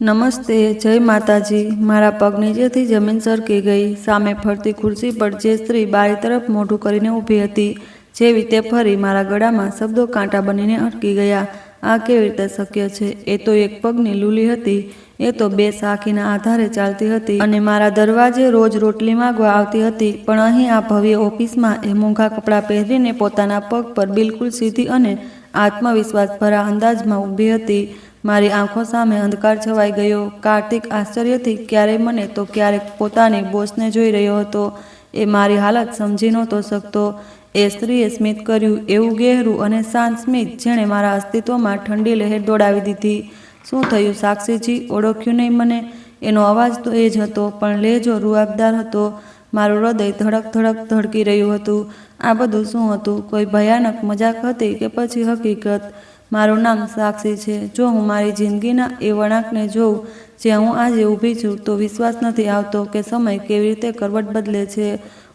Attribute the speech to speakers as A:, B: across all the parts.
A: નમસ્તે, જય માતાજી। મારા પગ નીચેથી જમીન સરકી ગઈ। સામે ફરતી ખુરશી પર જે સ્ત્રી બારી તરફ મોઢું કરીને ઊભી હતી, જેવી તે ફરી મારા ગળામાં શબ્દો કાંટા બનીને અટકી ગયા। આ કેવી રીતે શક્ય છે? એ તો એક પગની લૂલી હતી, એ તો બે સાખીના આધારે ચાલતી હતી અને મારા દરવાજે રોજ રોટલી માંગવા આવતી હતી, પણ અહીં આ ભવ્ય ઓફિસમાં એ મોંઘા કપડાં પહેરીને પોતાના પગ પર બિલકુલ સીધી અને આત્મવિશ્વાસભરા અંદાજમાં ઊભી હતી। મારી આંખો સામે અંધકાર છવાઈ ગયો। કાર્તિક આશ્ચર્યથી ક્યારેક મને તો ક્યારેક પોતાની બોસને જોઈ રહ્યો હતો। એ મારી હાલત સમજી નહોતો શકતો। એ સ્ત્રીએ સ્મિત કર્યું, એવું ગહેરું અને શાંત સ્મિત જેણે મારા અસ્તિત્વમાં ઠંડી લહેર દોડાવી દીધી। શું થયું સાક્ષીજી, ઓળખ્યું નહીં મને? એનો અવાજ તો એ જ હતો, પણ લહેજો રૂઆબદાર હતો। મારું હૃદય ધડક ધડક ધડકી રહ્યું હતું। આ બધું શું હતું? કોઈ ભયાનક મજાક હતી કે પછી હકીકત? મારું નામ સાક્ષી છે। જો હું મારી જિંદગીના એ વળાંકને જોઉં જ્યાં હું આજે ઊભી છું, તો વિશ્વાસ નથી આવતો કે સમય કેવી રીતે કરવટ બદલે છે।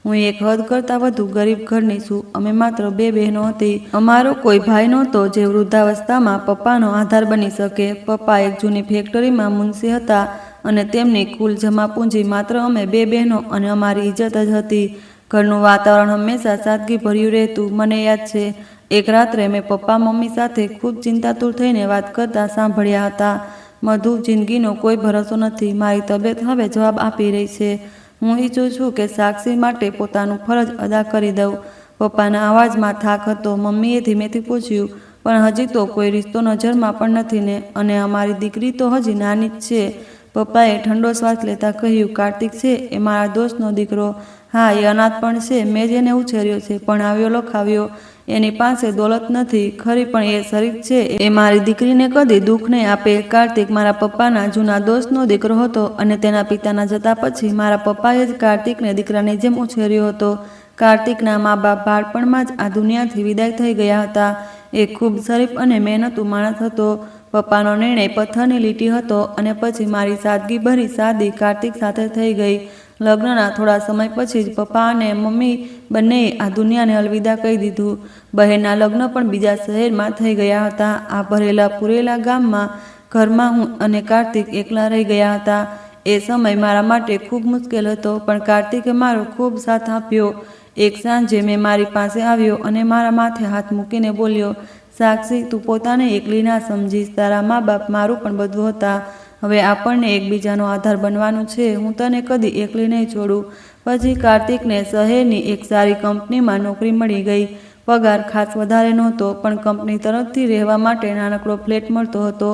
A: હું એક હદ કરતાં વધુ ગરીબ ઘરની છું। અમે માત્ર બે બહેનો હતી। અમારો કોઈ ભાઈ નહોતો જે વૃદ્ધાવસ્થામાં પપ્પાનો આધાર બની શકે। પપ્પા એક જૂની ફેક્ટરીમાં મુનશી હતા અને તેમની કુલ જમાપૂંજી માત્ર અમે બે બહેનો અને અમારી ઇજ્જત જ હતી। ઘરનું વાતાવરણ હંમેશા સાદગીભર્યું રહેતું। મને યાદ છે, એક રાત્રે મેં પપ્પા મમ્મી સાથે ખૂબ ચિંતાતુર થઈને વાત કરતા સાંભળ્યા હતા, મધુ, જિંદગીનો કોઈ ભરોસો નથી। મારી તબિયત હવે જવાબ આપી રહી છે। હું ઈચ્છું છું કે સાક્ષી માટે પોતાનું ફરજ અદા કરી દઉં। પપ્પાના અવાજમાં થાક હતો। મમ્મીએ ધીમેથી પૂછ્યું, પણ હજી તો કોઈ રિશ્તો નજરમાં પણ નથી ને? અને અમારી દીકરી તો હજી નાની જ છે। પપ્પાએ ઠંડો શ્વાસ લેતા કહ્યું, કાર્તિક છે એ મારા દોસ્તનો દીકરો। હા, એ અનાથ પણ છે। મેં જ એને ઉછેર્યો છે, ભણાવ્યો, લખાવ્યો। એની પાસે દોલત નથી ખરી, પણ એ શરીફ છે। એ મારી દીકરીને કદી દુઃખ નહીં આપે। કાર્તિક મારા પપ્પાના જૂના દોસ્તનો દીકરો હતો અને તેના પિતાના જતા પછી મારા પપ્પાએ જ કાર્તિકને દીકરાની જેમ ઉછેર્યો હતો। કાર્તિકના મા બાપ બાળપણમાં જ આ દુનિયાથી વિદાય થઈ ગયા હતા। એ ખૂબ શરીફ અને મહેનતુ માણસ હતો। પપ્પાનો નિર્ણય પથ્થરની લીટી હતો અને પછી મારી સાદગીભરી શાદી કાર્તિક સાથે થઈ ગઈ। લગ્નના થોડા સમય પછી જ પપ્પા અને મમ્મી બંનેએ આ દુનિયાને અલવિદા કહી દીધું। બહેનના લગ્ન પણ બીજા શહેરમાં થઈ ગયા હતા। આ ભરેલા પૂરેલા ઘરમાં હું અને કાર્તિક એકલા રહી ગયા હતા। એ સમય મારા માટે ખૂબ મુશ્કેલ હતો, પણ કાર્તિકે મારો ખૂબ સાથ આપ્યો। એક સાંજે મેં મારી પાસે આવ્યો અને મારા માથે હાથ મૂકીને બોલ્યો, સાક્ષી, તું પોતાને એકલી ના સમજીશ। તારા મા બાપ મારું પણ બધું હતા। હવે આપણને એકબીજાનો આધાર બનવાનું છે। હું તને કદી એકલી નહીં છોડું। પછી કાર્તિકને શહેરની એક સારી કંપનીમાં નોકરી મળી ગઈ। પગાર ખાસ વધારે નહોતો, પણ કંપની તરફથી રહેવા માટે નાનકડો ફ્લેટ મળતો હતો।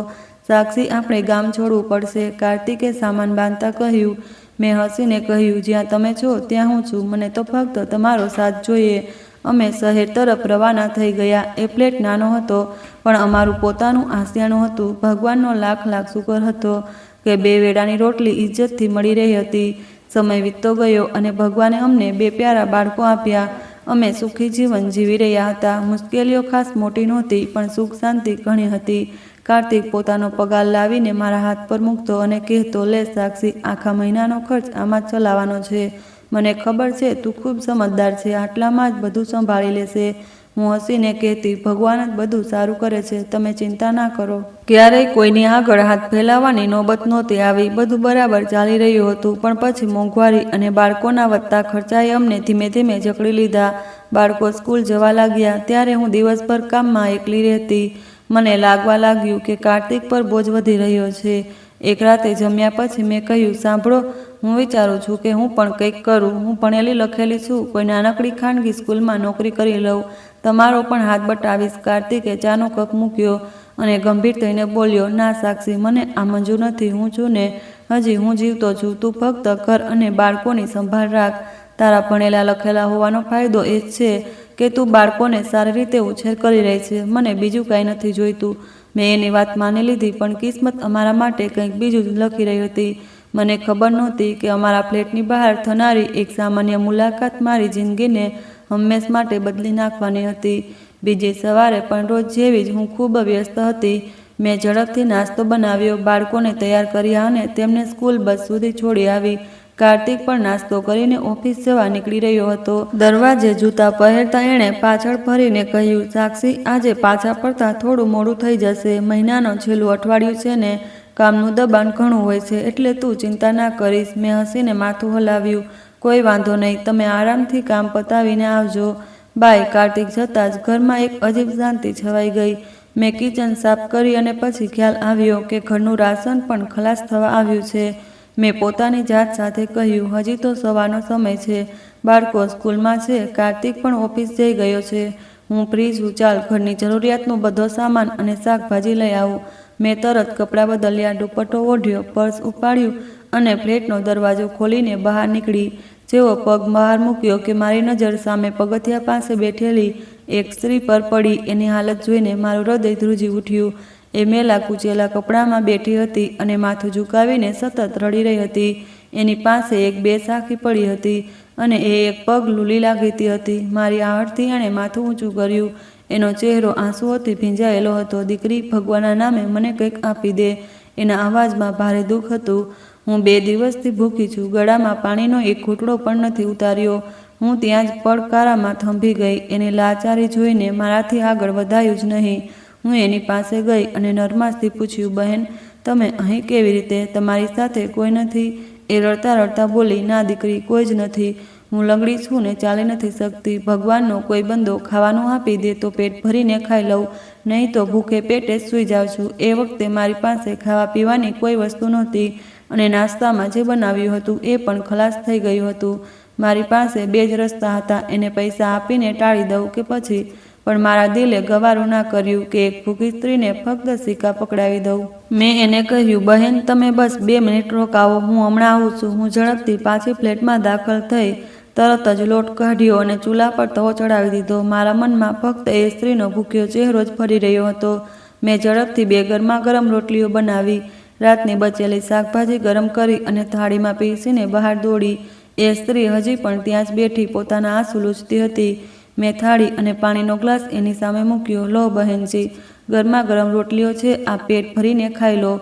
A: સાક્ષી, આપણે ગામ છોડવું પડશે, કાર્તિકે સામાન બાંધતા કહ્યું। મેં હસીને કહ્યું, જ્યાં તમે છો ત્યાં હું છું, મને તો ફક્ત તમારો સાથ જોઈએ। અમે શહેર તરફ રવાના થઈ ગયા। એ ફ્લેટ નાનો હતો, પણ અમારું પોતાનું આશિયાણું હતું। ભગવાનનો લાખ લાખ શુકર હતો કે બે વેળાની રોટલી ઇજ્જતથી મળી રહી હતી। સમય વીતતો ગયો અને ભગવાને અમને બે પ્યારા બાળકો આપ્યા। અમે સુખી જીવન જીવી રહ્યા હતા। મુશ્કેલીઓ ખાસ મોટી નહોતી, પણ સુખ શાંતિ ઘણી હતી। કાર્તિક પોતાનો પગાર લાવીને મારા હાથ પર મૂકતો અને કહેતો, લે સાક્ષી, આખા મહિનાનો ખર્ચ આમાં જ ચલાવવાનો છે। મને ખબર છે તું ખૂબ સમજદાર છે, આટલામાં જ બધું સંભાળી લેશે। હું હસીને કહેતી, ભગવાન જ બધું સારું કરે છે, તમે ચિંતા ના કરો। ક્યારેય કોઈની આગળ હાથ ફેલાવવાની નોબત નહોતી આવી। બધું બરાબર ચાલી રહ્યું હતું, પણ પછી મોંઘવારી અને બાળકોના વધતા ખર્ચાએ અમને ધીમે ધીમે જકડી લીધા। બાળકો સ્કૂલ જવા લાગ્યા ત્યારે હું દિવસભર કામમાં એકલી રહેતી। મને લાગવા લાગ્યું કે કાર્તિક પર બોજ વધી રહ્યો છે। એક રાતે જમ્યા પછી મેં કહ્યું, સાંભળો, હું વિચારું છું કે હું પણ કંઈક કરું। હું ભણેલી લખેલી છું, કોઈ નાનકડી ખાનગી સ્કૂલમાં નોકરી કરી લઉં, તમારો પણ હાથ બટાવીશ। કાર્તિકે ચાનો કપ મૂક્યો અને ગંભીર થઈને બોલ્યો, ના સાક્ષી, મને આ મંજૂર નથી। હું છું ને, હજી હું જીવતો છું। તું ફક્ત ઘર અને બાળકોની સંભાળ રાખ। તારા ભણેલા લખેલા હોવાનો ફાયદો એ જ છે કે તું બાળકોને સારી રીતે ઉછેર કરી રહી છે। મને બીજું કાંઈ નથી જોઈતું। મેં એની વાત માની લીધી, પણ કિસ્મત અમારા માટે કંઈક બીજું જ લખી રહી હતી। મને ખબર નહોતી કે અમારા ફ્લેટની બહાર થનારી એક સામાન્ય મુલાકાત મારી જિંદગીને હંમેશ માટે બદલી નાખવાની હતી। બીજી સવારે પણ રોજ જેવી જ હું ખૂબ વ્યસ્ત હતી। મેં ઝડપથી નાસ્તો બનાવ્યો, બાળકોને તૈયાર કર્યા અને તેમને સ્કૂલ બસ સુધી છોડી આવી। કાર્તિક પણ નાસ્તો કરીને ઓફિસ જવા નીકળી રહ્યો હતો। દરવાજે જૂતા પહેરતા એણે પાછળ ફરીને કહ્યું, સાક્ષી, આજે પાછા ફરતા થોડું મોડું થઈ જશે। મહિનાનું છેલ્લું અઠવાડિયું છે ને, કામનું દબાણ ઘણું હોય છે, એટલે તું ચિંતા ના કરીશ. મેં હસીને માથું હલાવ્યું. કોઈ વાંધો નહીં, તમે આરામથી કામ પતાવીને આવજો. બાય. કાર્તિક જતાં જ ઘરમાં એક અજીબ શાંતિ છવાઈ ગઈ. મેં કિચન સાફ કરી અને પછી ખ્યાલ આવ્યો કે ઘરનું રાશન પણ ખલાસ થવા આવ્યું છે. મેં પોતાની જાત સાથે કહ્યું, હજી તો સવારનો સમય છે, બાળકો સ્કૂલમાં છે, કાર્તિક પણ ઓફિસ જઈ ગયો છે. હું ફ્રી છું, ચાલ ઘરની જરૂરિયાતનો બધો સામાન અને શાકભાજી લઈ આવું. મેં તરત કપડાં બદલ્યા, દુપટ્ટો ઓઢ્યો, પર્સ ઉપાડ્યું અને ફ્લેટનો દરવાજો ખોલીને બહાર નીકળી. જેવો પગ બહાર મૂક્યો કે મારી નજર સામે પગથિયા પાસે બેઠેલી એક સ્ત્રી પર પડી. એની હાલત જોઈને મારું હૃદય ધ્રુજી ઉઠ્યું. એ મેલા કૂચેલા કપડામાં બેઠી હતી અને માથું ઝુકાવીને સતત રડી રહી હતી. એની પાસે એક બેસાખી પડી હતી અને એ એક પગ લૂલી લાગતી હતી. મારી આહટથી એણે માથું ઊંચું કર્યું. એનો ચહેરો આંસુઓથી ભીંજાયેલો હતો. દીકરી, ભગવાનના નામે મને કંઈક આપી દે. એના અવાજમાં ભારે દુઃખ હતું. હું 2 દિવસથી ભૂખી છું, ગળામાં પાણીનો એક ઘૂંટડો પણ નથી ઉતાર્યો. હું ત્યાં જ પડકારામાં થંભી ગઈ. એની લાચારી જોઈને મારાથી આગળ વધાયું જ નહીં. હું એની પાસે ગઈ અને નરમાશથી પૂછ્યું, બહેન, તમે અહીં કેવી રીતે? તમારી સાથે કોઈ નથી? એ રડતા રડતા બોલી, ના દીકરી, કોઈ જ નથી. હું લંગડી છું ને ચાલી નથી શકતી. ભગવાનનો કોઈ બંદો ખાવાનું આપી દે તો પેટ ભરીને ખાઈ લઉં, નહીં તો ભૂખે પેટે જ સૂઈ જાઉં છું. એ વખતે મારી પાસે ખાવા પીવાની કોઈ વસ્તુ નહોતી અને નાસ્તામાં જે બનાવ્યું હતું એ પણ ખલાસ થઈ ગયું હતું. મારી પાસે 2 જ રસ્તા હતા, એને પૈસા આપીને ટાળી દઉં કે પછી. પણ મારા દિલે ગવારું ના કર્યું કે એક ભૂખી સ્ત્રીને ફક્ત સિક્કા પકડાવી દઉં. મેં એને કહ્યું, બહેન, તમે બસ 2 મિનિટ રોકાવો, હું હમણાં આવું છું. હું ઝડપથી પાછી ફ્લેટમાં દાખલ થઈ. તરત જ લોટ કાઢ્યો અને ચૂલા પર તવો ચડાવી દીધો. મારા મનમાં ફક્ત એ સ્ત્રીનો ભૂખ્યો ચહેરો જ ફરી રહ્યો હતો. મેં ઝડપથી 2 ગરમા-ગરમ રોટલીઓ બનાવી, રાતની બચેલી શાકભાજી ગરમ કરી અને થાળીમાં પીરસીને બહાર દોડી. એ સ્ત્રી હજી પણ ત્યાં જ બેઠી પોતાના આંસુ લૂછતી હતી. મેં થાળી અને પાણીનો ગ્લાસ એની સામે મૂક્યો. લો બહેનજી, ગરમા ગરમ રોટલીઓ છે, આ પેટ ભરીને ખાઈ લો.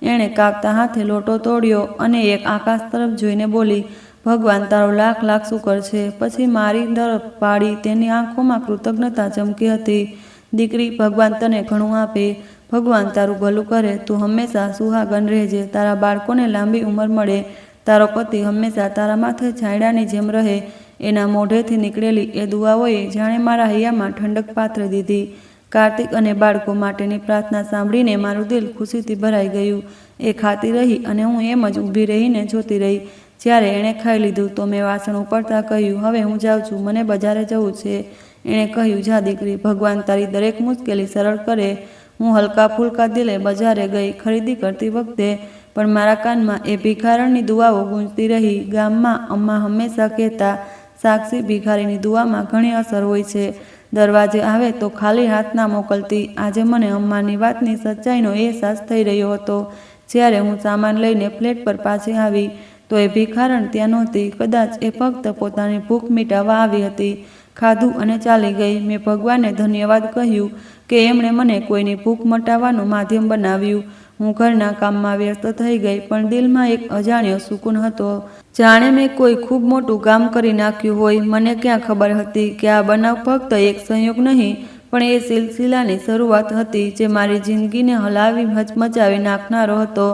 A: એણે કાપતા હાથે લોટો તોડ્યો અને એક આકાશ તરફ જોઈને બોલી, ભગવાન તારો લાખ લાખ શુકર છે. પછી મારી તરફ પાડી. તેની આંખોમાં કૃતજ્ઞતા ચમકી હતી. દીકરી, ભગવાન તને ઘણું આપે. ભગવાન તારું ભલું કરે. તું હંમેશા સુહાગન રહેજે. તારા બાળકોને લાંબી ઉંમર મળે. તારો પતિ હંમેશા તારા માથે છાંયડાની જેમ રહે. એના મોઢેથી નીકળેલી એ દુઆઓએ જાણે મારા હૈયામાં ઠંડક પાથરી દીધી. કાર્તિક અને બાળકો માટેની પ્રાર્થના સાંભળીને મારું દિલ ખુશીથી ભરાઈ ગયું. એ ખાતી રહી અને હું એમ જ ઊભી રહીને જોતી રહી. જ્યારે એણે ખાઈ લીધું તો મેં વાસણ ઉપાડતા કહ્યું, હવે હું જાઉં છું, મને બજારે જવું છે. એણે કહ્યું, જા દીકરી, ભગવાન તારી દરેક મુશ્કેલી સરળ કરે. હું હલકા ફૂલકા દિલે બજારે ગઈ. ખરીદી કરતી વખતે પણ મારા કાનમાં એ ભિખારણની દુઆઓ ગૂંજતી રહી. ગામમાં અમ્મા હંમેશા કહેતા, સાક્ષી ભિખારીની દુઆમાં ઘણી અસર હોય છે. દરવાજે આવે તો ખાલી હાથ ના મોકલતી. આજે મને અમ્માની વાતની સચ્ચાઈનો અહેસાસ થઈ રહ્યો હતો. જ્યારે હું સામાન લઈને ફ્લેટ પર પાછી આવી તો એ ભિખારણ ત્યાં નહોતી. કદાચ એ ફક્ત પોતાની ભૂખ મિટાવવા આવી હતી. ખાધું અને ચાલી ગઈ. મેં ભગવાનને ધન્યવાદ કહ્યું કે એમણે મને કોઈની ભૂખ મટાવવાનું માધ્યમ બનાવ્યું. હું ઘરના કામમાં વ્યસ્ત થઈ ગઈ, પણ દિલમાં એક અજાણ્યો સુકૂન હતો. જાણે મેં કોઈ ખૂબ મોટું કામ કરી નાખ્યું હોય. મને ક્યાં ખબર હતી કે આ બનાવ ફક્ત એક સંયોગ નહીં, પણ એ સિલસિલાની શરૂઆત હતી જે મારી જિંદગીને હલાવી હચમચાવી નાખનારો હતો.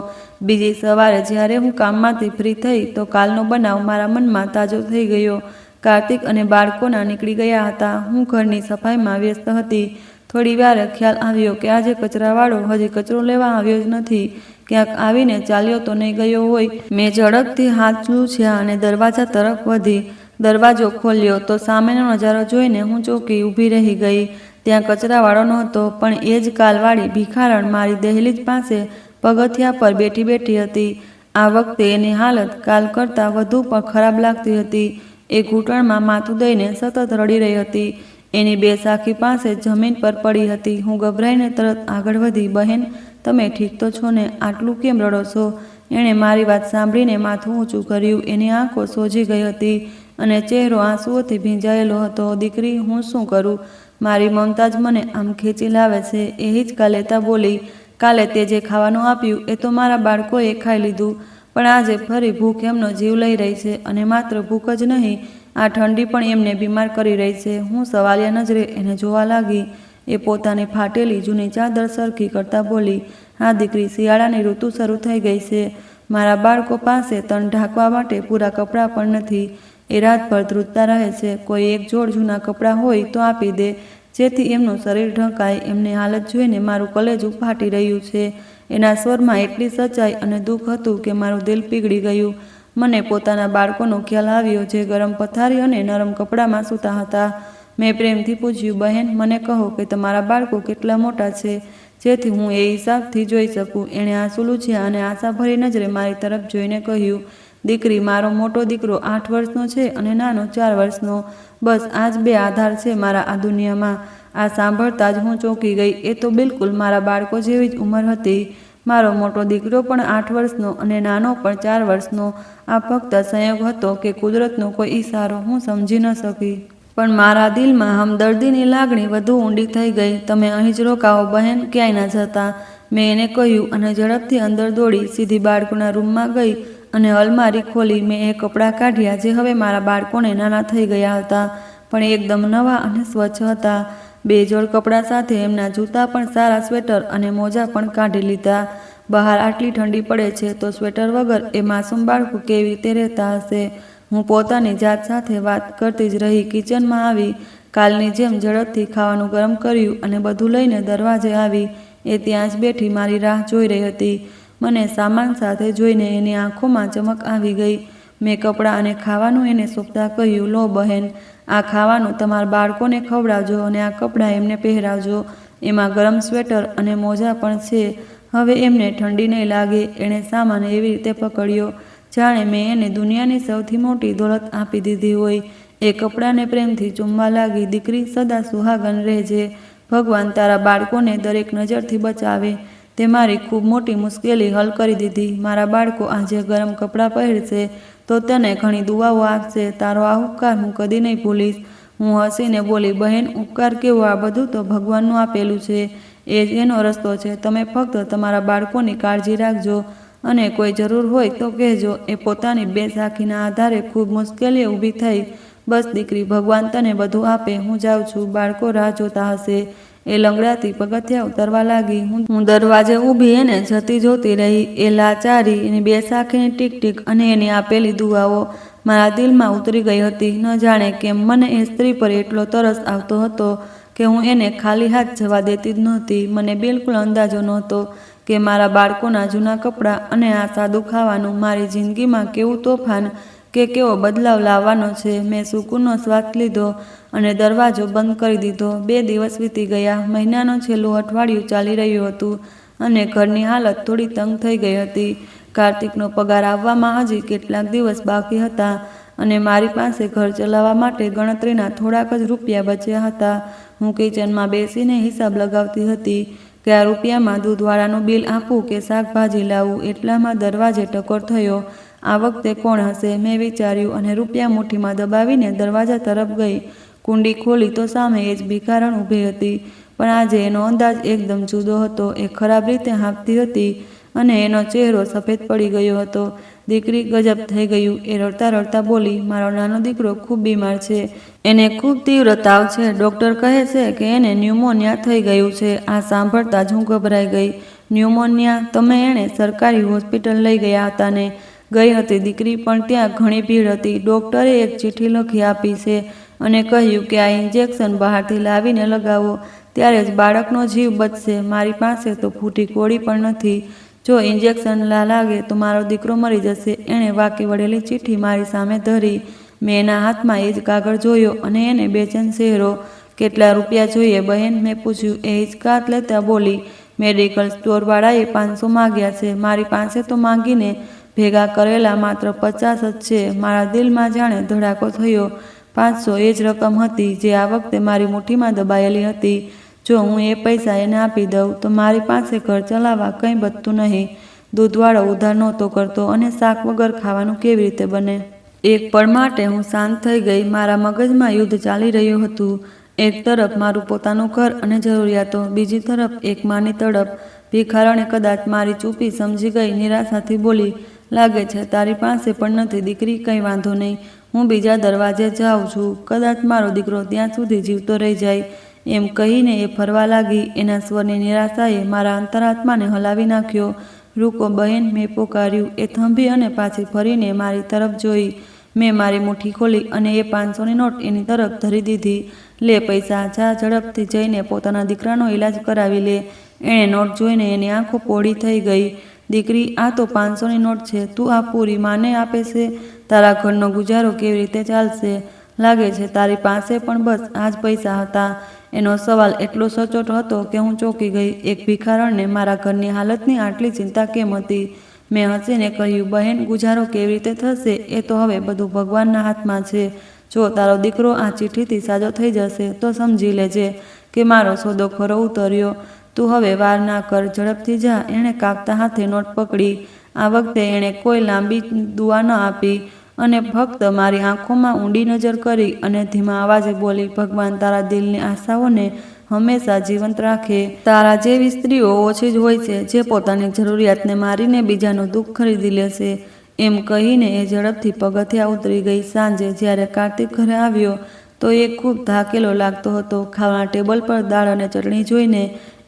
A: બીજી સવારે જ્યારે હું કામમાંથી ફ્રી થઈ તો કાલનો બનાવ મારા મનમાં તાજો થઈ ગયો. કાર્તિક અને બાળકોના નીકળી ગયા હતા. હું ઘરની સફાઈમાં વ્યસ્ત હતી. થોડી વારે ખ્યાલ આવ્યો કે આજે કચરાવાળો હજી કચરો લેવા આવ્યો જ નથી. ક્યાંક આવીને ચાલ્યો તો નહીં ગયો હોય. મેં ઝડપથી હાથ લૂછ્યા અને દરવાજા તરફ વધી. દરવાજો ખોલ્યો તો સામેનો નજારો જોઈને હું ચોંકી ઊભી રહી ગઈ. ત્યાં કચરાવાળો નહોતો, પણ એ જ કાલવાળી ભિખારણ મારી દહેલીજ પાસે પગથિયા પર બેઠી બેઠી હતી. આ વખતે એની હાલત કાલ કરતાં વધુ પણ ખરાબ લાગતી હતી. એ ઘૂંટણમાં માથું દઈને સતત રડી રહી હતી. એની બેસાખી પાસે જમીન પર પડી હતી. હું ગભરાઈને તરત આગળ વધી. બહેન, તમે ઠીક તો છો ને? આટલું કેમ રડો છો? એણે મારી વાત સાંભળીને માથું ઊંચું કર્યું. એની આંખો સોજી ગઈ હતી અને ચહેરો આંસુઓથી ભીંજાયેલો હતો. દીકરી, હું શું કરું? મારી મમતા જ મને આમ ખેંચી લાવે છે. એ હિંચકા લેતા બોલી, કાલે તે જે ખાવાનું આપ્યું એ તો મારા બાળકોએ ખાઈ લીધું, પણ આજે ફરી ભૂખ એમનો જીવ લઈ રહી છે. અને માત્ર ભૂખ જ નહીં, આ ઠંડી પણ એમને બીમાર કરી રહી છે. હું સવાલિયા નજરે એને જોવા લાગી. એ પોતાની ફાટેલી જૂની ચાદર સરખી કરતા બોલી, હા દીકરી, શિયાળાની ઋતુ શરૂ થઈ ગઈ છે. મારા બાળકો પાસે તન ઢાંકવા માટે પૂરા કપડાં પણ નથી. એ રાતભર ધ્રુજતા રહે છે. કોઈ એક જોડ જૂના કપડાં હોય તો આપી દે, જેથી એમનું શરીર ઢંકાય. એમની હાલત જોઈને મારું કલેજું ફાટી રહ્યું છે. એના સ્વરમાં એટલી સચ્ચાઈ અને દુઃખ હતું કે મારું દિલ પીગળી ગયું. મને પોતાના બાળકોનો ખ્યાલ આવ્યો, જે ગરમ પથારી અને નરમ કપડામાં સૂતા હતા. મેં પ્રેમથી પૂછ્યું, બહેન, મને કહો કે તમારા બાળકો કેટલા મોટા છે, જેથી હું એ હિસાબથી જોઈ શકું. એણે આંસુ લૂછ્યા અને આશાભરી નજરે મારી તરફ જોઈને કહ્યું, દીકરી, મારો મોટો દીકરો 8 વર્ષનો છે અને નાનો 4 વર્ષનો. બસ આ જ 2 આધાર છે મારા આ દુનિયામાં. આ સાંભળતા જ હું ચોંકી ગઈ. એ તો બિલકુલ મારા બાળકો જેવી જ ઉંમર હતી. મારો મોટો દીકરો પણ 8 વર્ષનો અને નાનો પણ 4 વર્ષનો. આ ફક્ત સંયોગ હતો કે કુદરતનો કોઈ ઈશારો? હું સમજી ન શકી. પણ મારા દિલમાં હમદર્દીની લાગણી વધુ ઊંડી થઈ ગઈ. તમે અહીં જ રોકાઓ બહેન, ક્યાંય ના જતા, મેં એને કહ્યું અને ઝડપથી અંદર દોડી સીધી બાળકોના રૂમમાં ગઈ અને અલમારી ખોલી. મેં એ કપડાં કાઢ્યા જે હવે મારા બાળકોને નાના થઈ ગયા હતા, પણ એકદમ નવા અને સ્વચ્છ હતા. 2 જોડ કપડાં સાથે એમના જૂતા પણ, સારા સ્વેટર અને મોજા પણ કાઢી લીધા. બહાર આટલી ઠંડી પડે છે તો સ્વેટર વગર એ માસૂમ બાળકો કેવી રીતે રહેતા હશે? હું પોતાની જાત સાથે વાત કરતી જ રહી. કિચનમાં આવી, કાલની જેમ ઝડપથી ખાવાનું ગરમ કર્યું અને બધું લઈને દરવાજે આવી. એ ત્યાં જ બેઠી મારી રાહ જોઈ રહી હતી. મને સામાન સાથે જોઈને એની આંખોમાં ચમક આવી ગઈ. મેં કપડાં અને ખાવાનું એને સોંપતા કહ્યું, લો બહેન, આ ખાવાનું તમારા બાળકોને ખવડાવજો અને આ કપડાં એમને પહેરાવજો. એમાં ગરમ સ્વેટર અને મોજા પણ છે. હવે એમને ઠંડી નહીં લાગે. એણે સામાન એવી રીતે પકડ્યો જાણે મેં એને દુનિયાની સૌથી મોટી દોલત આપી દીધી હોય. એ કપડાને પ્રેમથી ચૂમવા લાગી. દીકરી, સદા સુહાગન રહેજે. ભગવાન તારા બાળકોને દરેક નજરથી બચાવે. તે મારી ખૂબ મોટી મુશ્કેલી હલ કરી દીધી. મારા બાળકો આજે ગરમ કપડાં પહેરશે તો તને ઘણી દુઆઓ આપશે. તારો આ ઉપકાર હું કદી નહીં ભૂલીશ. હું હસીને બોલી, બહેન, ઉપકાર કેવો? આ બધું તો ભગવાનનું આપેલું છે. એ જ એનો રસ્તો છે. તમે ફક્ત તમારા બાળકોની કાળજી રાખજો અને કોઈ જરૂર હોય તો કહેજો. એ પોતાની 2 સાખીના આધારે ખૂબ મુશ્કેલીઓ ઊભી થઈ. બસ દીકરી, ભગવાન તને બધું આપે. હું જાઉં છું. બાળકો રાહ જોતા હશે. એ લંગડાતી પગથિયાં ઉતરવા લાગી. હું દરવાજે ઊભી એને જતી જોતી રહી. એ લાચારી, એની 2 સાખીની ટીક ટીક અને એની આપેલી દુઆઓ મારા દિલમાં ઉતરી ગઈ હતી. ન જાણે કેમ મને એ સ્ત્રી પર એટલો તરસ આવતો હતો કે હું એને ખાલી હાથ જવા દેતી જ નહોતી. મને બિલકુલ અંદાજો નહોતો કે મારા બાળકોના જૂના કપડાં અને આ સાદું ખાવાનું મારી જિંદગીમાં કેવું તોફાન કે કેવો બદલાવ લાવવાનો છે. મેં સુકૂનનો શ્વાસ લીધો અને દરવાજો બંધ કરી દીધો. 2 દિવસ વીતી ગયા. મહિનાનું છેલ્લું અઠવાડિયું ચાલી રહ્યું હતું અને ઘરની હાલત થોડી તંગ થઈ ગઈ હતી. કાર્તિકનો પગાર આવવામાં હજી કેટલાક દિવસ બાકી હતા અને મારી પાસે ઘર ચલાવવા માટે ગણતરીના થોડાક જ રૂપિયા બચ્યા હતા. હું કિચનમાં બેસીને હિસાબ લગાવતી હતી કે આ રૂપિયામાં દૂધવાળાનું બિલ આપું કે શાકભાજી લાવું. એટલામાં દરવાજે ટકોર થયો. આ વખતે કોણ હશે? મેં વિચાર્યું અને રૂપિયા મુઠ્ઠીમાં દબાવીને દરવાજા તરફ ગઈ. કુંડી ખોલી તો સામે એ જ ભિખારણ ઊભી હતી, પણ આજે એનો અંદાજ એકદમ જુદો હતો. એ ખરાબ રીતે હાંફતી હતી અને એનો ચહેરો સફેદ પડી ગયો હતો. દીકરી, ગજબ થઈ ગયું, એ રડતા રડતા બોલી. મારો નાનો દીકરો ખૂબ બીમાર છે. એને ખૂબ તીવ્ર તાવ છે. ડૉક્ટર કહે છે કે એને ન્યુમોનિયા થઈ ગયું છે. આ સાંભળતા જ હું ગભરાઈ ગઈ. ન્યુમોનિયા? તમે એણે સરકારી હોસ્પિટલ લઈ ગયા હતા ને? ગઈ હતી દીકરી, પણ ત્યાં ઘણી ભીડ હતી. ડૉક્ટરે એક ચિઠ્ઠી લખી આપી છે અને કહ્યું કે આ ઇન્જેક્શન બહારથી લાવીને લગાવો, ત્યારે જ બાળકનો જીવ બચશે. મારી પાસે તો ફૂટી કોડી પણ નથી. જો ઇન્જેક્શન લાગે તો મારો દીકરો મરી જશે. એણે વાંકી વળેલી ચિઠ્ઠી મારી સામે ધરી. મેં એના હાથમાં એ જ કાગળ જોયો અને એને બેચેન ચહેરો. કેટલા રૂપિયા જોઈએ બહેન? મેં પૂછ્યું. એ હિચકાત લેતા બોલી, મેડિકલ સ્ટોરવાળાએ 500 માંગ્યા છે. મારી પાસે તો માંગીને ભેગા કરેલા માત્ર 50 જ છે. મારા દિલમાં જાણે ધડાકો થયો. 500 એ જ રકમ હતી જે આ વખતે મારી મુઠ્ઠીમાં દબાયેલી હતી. જો હું એ પૈસા એને આપી દઉં તો મારી પાસે ઘર ચલાવવા કંઈ બચતું નહીં. દૂધવાળો ઉધાર નહોતો કરતો અને શાક વગર ખાવાનું કેવી રીતે બને? એક પળ માટે હું શાંત થઈ ગઈ. મારા મગજમાં યુદ્ધ ચાલી રહ્યું હતું. એક તરફ મારું પોતાનું ઘર અને જરૂરિયાતો, બીજી તરફ એક માની તડપ. ભિખારણે કદાચ મારી ચૂપી સમજી ગઈ. નિરાશાથી બોલી, લાગે છે તારી પાસે પણ નથી. દીકરી, કંઈ વાંધો નહીં, હું બીજા દરવાજે જાઉં છું. કદાચ મારો દીકરો ત્યાં સુધી જીવતો રહી જાય. એમ કહીને એ ફરવા લાગી. એના સ્વરની નિરાશાએ મારા અંતરાત્માને હલાવી નાખ્યો. રૂકો બહેન, મેં પોકાર્યું. એ થંભી અને પાછી ફરીને મારી તરફ જોઈ. મેં મારી મુઠ્ઠી ખોલી અને એ 500ની નોટ એની તરફ ધરી દીધી. લે પૈસા, જા ઝડપથી જઈને પોતાના દીકરાનો ઈલાજ કરાવી લે. એણે નોટ જોઈને એની આંખો પોળી થઈ ગઈ. દીકરી, આ તો 500ની નોટ છે, તું આ પૂરી માને આપે છે? તારા ઘરનો ગુજારો કેવી રીતે ચાલશે? લાગે છે તારી પાસે પણ બસ આ જ પૈસા હતા. એનો સવાલ એટલો સચોટ હતો કે હું ચોંકી ગઈ. એક ભિખારણને મારા ઘરની હાલતની આટલી ચિંતા કેમ હતી? મેં હસીને કહ્યું, બહેન, ગુજારો કેવી રીતે થશે એ તો હવે બધું ભગવાનના હાથમાં છે. જો તારો દીકરો આ ચિઠ્ઠીથી સાજો થઈ જશે તો સમજી લેજે કે મારો સોદો ખરો ઉતર્યો. તું હવે વાર ના કર, ઝડપથી જા. એણે કાપતા હાથે નોટ પકડી. આ વખતે એણે કોઈ લાંબી દુઆ ન આપી અને ફક્ત મારી આંખોમાં ઊંડી નજર કરી અને ધીમા અવાજે બોલી, ભગવાન તારા દિલની આશાઓને હંમેશા જીવંત રાખે. તારા જેવી સ્ત્રીઓ ઓછી જ હોય છે જે પોતાની જરૂરિયાતને મારીને બીજાનું દુઃખ ખરીદી લેશે. એમ કહીને એ ઝડપથી પગથિયાં ઉતરી ગઈ. સાંજે જ્યારે કાર્તિક ઘરે આવ્યો તો એ ખૂબ થાકેલો લાગતો હતો. ખાવાના ટેબલ પર દાળ અને ચટણી જોઈને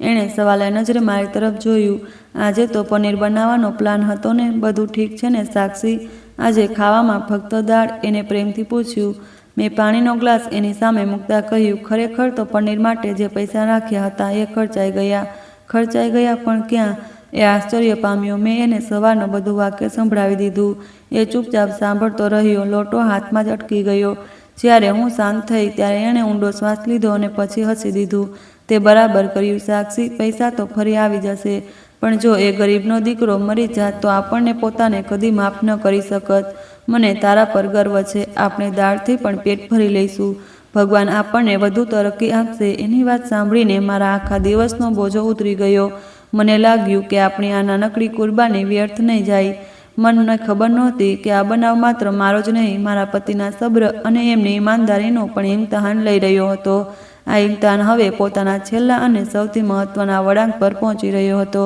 A: એણે સવાલે નજરે મારી તરફ જોયું. આજે તો પનીર બનાવવાનો પ્લાન હતો ને? બધું ઠીક છે ને સાક્ષી? આજે ખાવામાં ફક્ત દાળ? એને પ્રેમથી પૂછ્યું. મેં પાણીનો ગ્લાસ એની સામે મૂકતા કહ્યું, ખરેખર તો પનીર માટે જે પૈસા રાખ્યા હતા એ ખર્ચાઈ ગયા. ખર્ચાઈ ગયા? પણ ક્યાં? એ આશ્ચર્ય પામ્યો. મેં એને સવારનું બધું વાક્ય સંભળાવી દીધું. એ ચૂપચાપ સાંભળતો રહ્યો. લોટો હાથમાં જ અટકી ગયો. જ્યારે હું શાંત થઈ ત્યારે એણે ઊંડો શ્વાસ લીધો અને પછી હસી દીધું. તે બરાબર કર્યું સાક્ષી, પૈસા તો ફરી આવી જશે, પણ જો એ ગરીબનો દીકરો મરી જાત તો આપણને પોતાને કદી માફ ન કરી શકત. મને તારા પર ગર્વ છે. આપણે દાળથી પણ પેટ ભરી લઈશું. ભગવાન આપણને વધુ તરક્કી આપશે. એની વાત સાંભળીને મારા આખા દિવસનો બોજો ઉતરી ગયો. મને લાગ્યું કે આપણી આ નાનકડી કુરબાની વ્યર્થ નહીં જાય. મને ખબર નહોતી કે આ બનાવ માત્ર મારો જ નહીં, મારા પતિના સબ્ર અને એમની ઈમાનદારીનો પણ ઇમ્તહાન લઈ રહ્યો હતો. આ ઇમ્તહાન હવે પોતાના છેલ્લા અને સૌથી મહત્વના વળાંક પર પહોંચી રહ્યો હતો.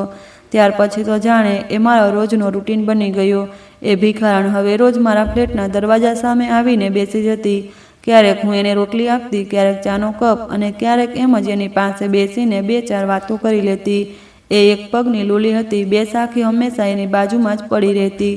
A: ત્યાર પછી તો જાણે એ મારો રોજનો રૂટીન બની ગયો. એ ભિખારણ હવે રોજ મારા ફ્લેટના દરવાજા સામે આવીને બેસી જતી. ક્યારેક હું એને રોટલી આપતી, ક્યારેક ચાનો કપ, અને ક્યારેક એમ જ એની પાસે બેસીને 2-4 વાતો કરી લેતી. એ એક પગની લૂલી હતી. બે સાખી હંમેશા એની બાજુમાં જ પડી રહેતી.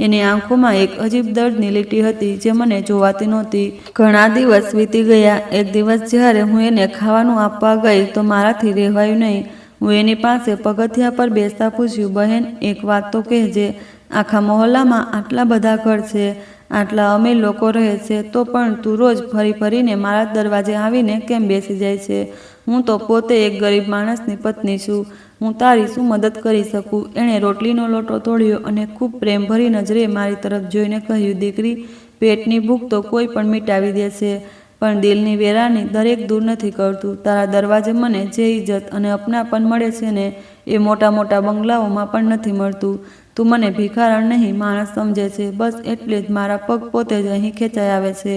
A: એની આંખોમાં એક અજીબ દર્દની લીટી હતી જે મને જોવાતી નહોતી. ઘણા દિવસ વીતી ગયા. એક દિવસ જ્યારે હું એને ખાવાનું આપવા ગઈ તો મારાથી રહેવાયું નહીં. હું એની પાસે પગથિયા પર બેસતા પૂછ્યું, બહેન, એક વાત તો કહેજે. આખા મહોલ્લામાં આટલા બધા ઘર છે, આટલા અમીર લોકો રહે છે, તો પણ તું રોજ ફરી ફરીને મારા દરવાજે આવીને કેમ બેસી જાય છે? હું તો પોતે એક ગરીબ માણસની પત્ની છું. હું તારી શું મદદ કરી શકું? એણે રોટલીનો લોટો તોડ્યો અને ખૂબ પ્રેમભરી નજરે મારી તરફ જોઈને કહ્યું, દીકરી, પેટની ભૂખ તો કોઈ પણ મિટાવી દેશે, પણ દિલની વેરાની દરેક દૂર નથી કરતું. તારા દરવાજે મને જે ઇજ્જત અને અપનાપન મળે છે ને એ મોટા મોટા બંગલાઓમાં પણ નથી મળતું. તું મને ભિખારણ નહીં, માણસ સમજે છે. બસ એટલે જ મારા પગ પોતે જ અહીં ખેંચાઈ આવે છે.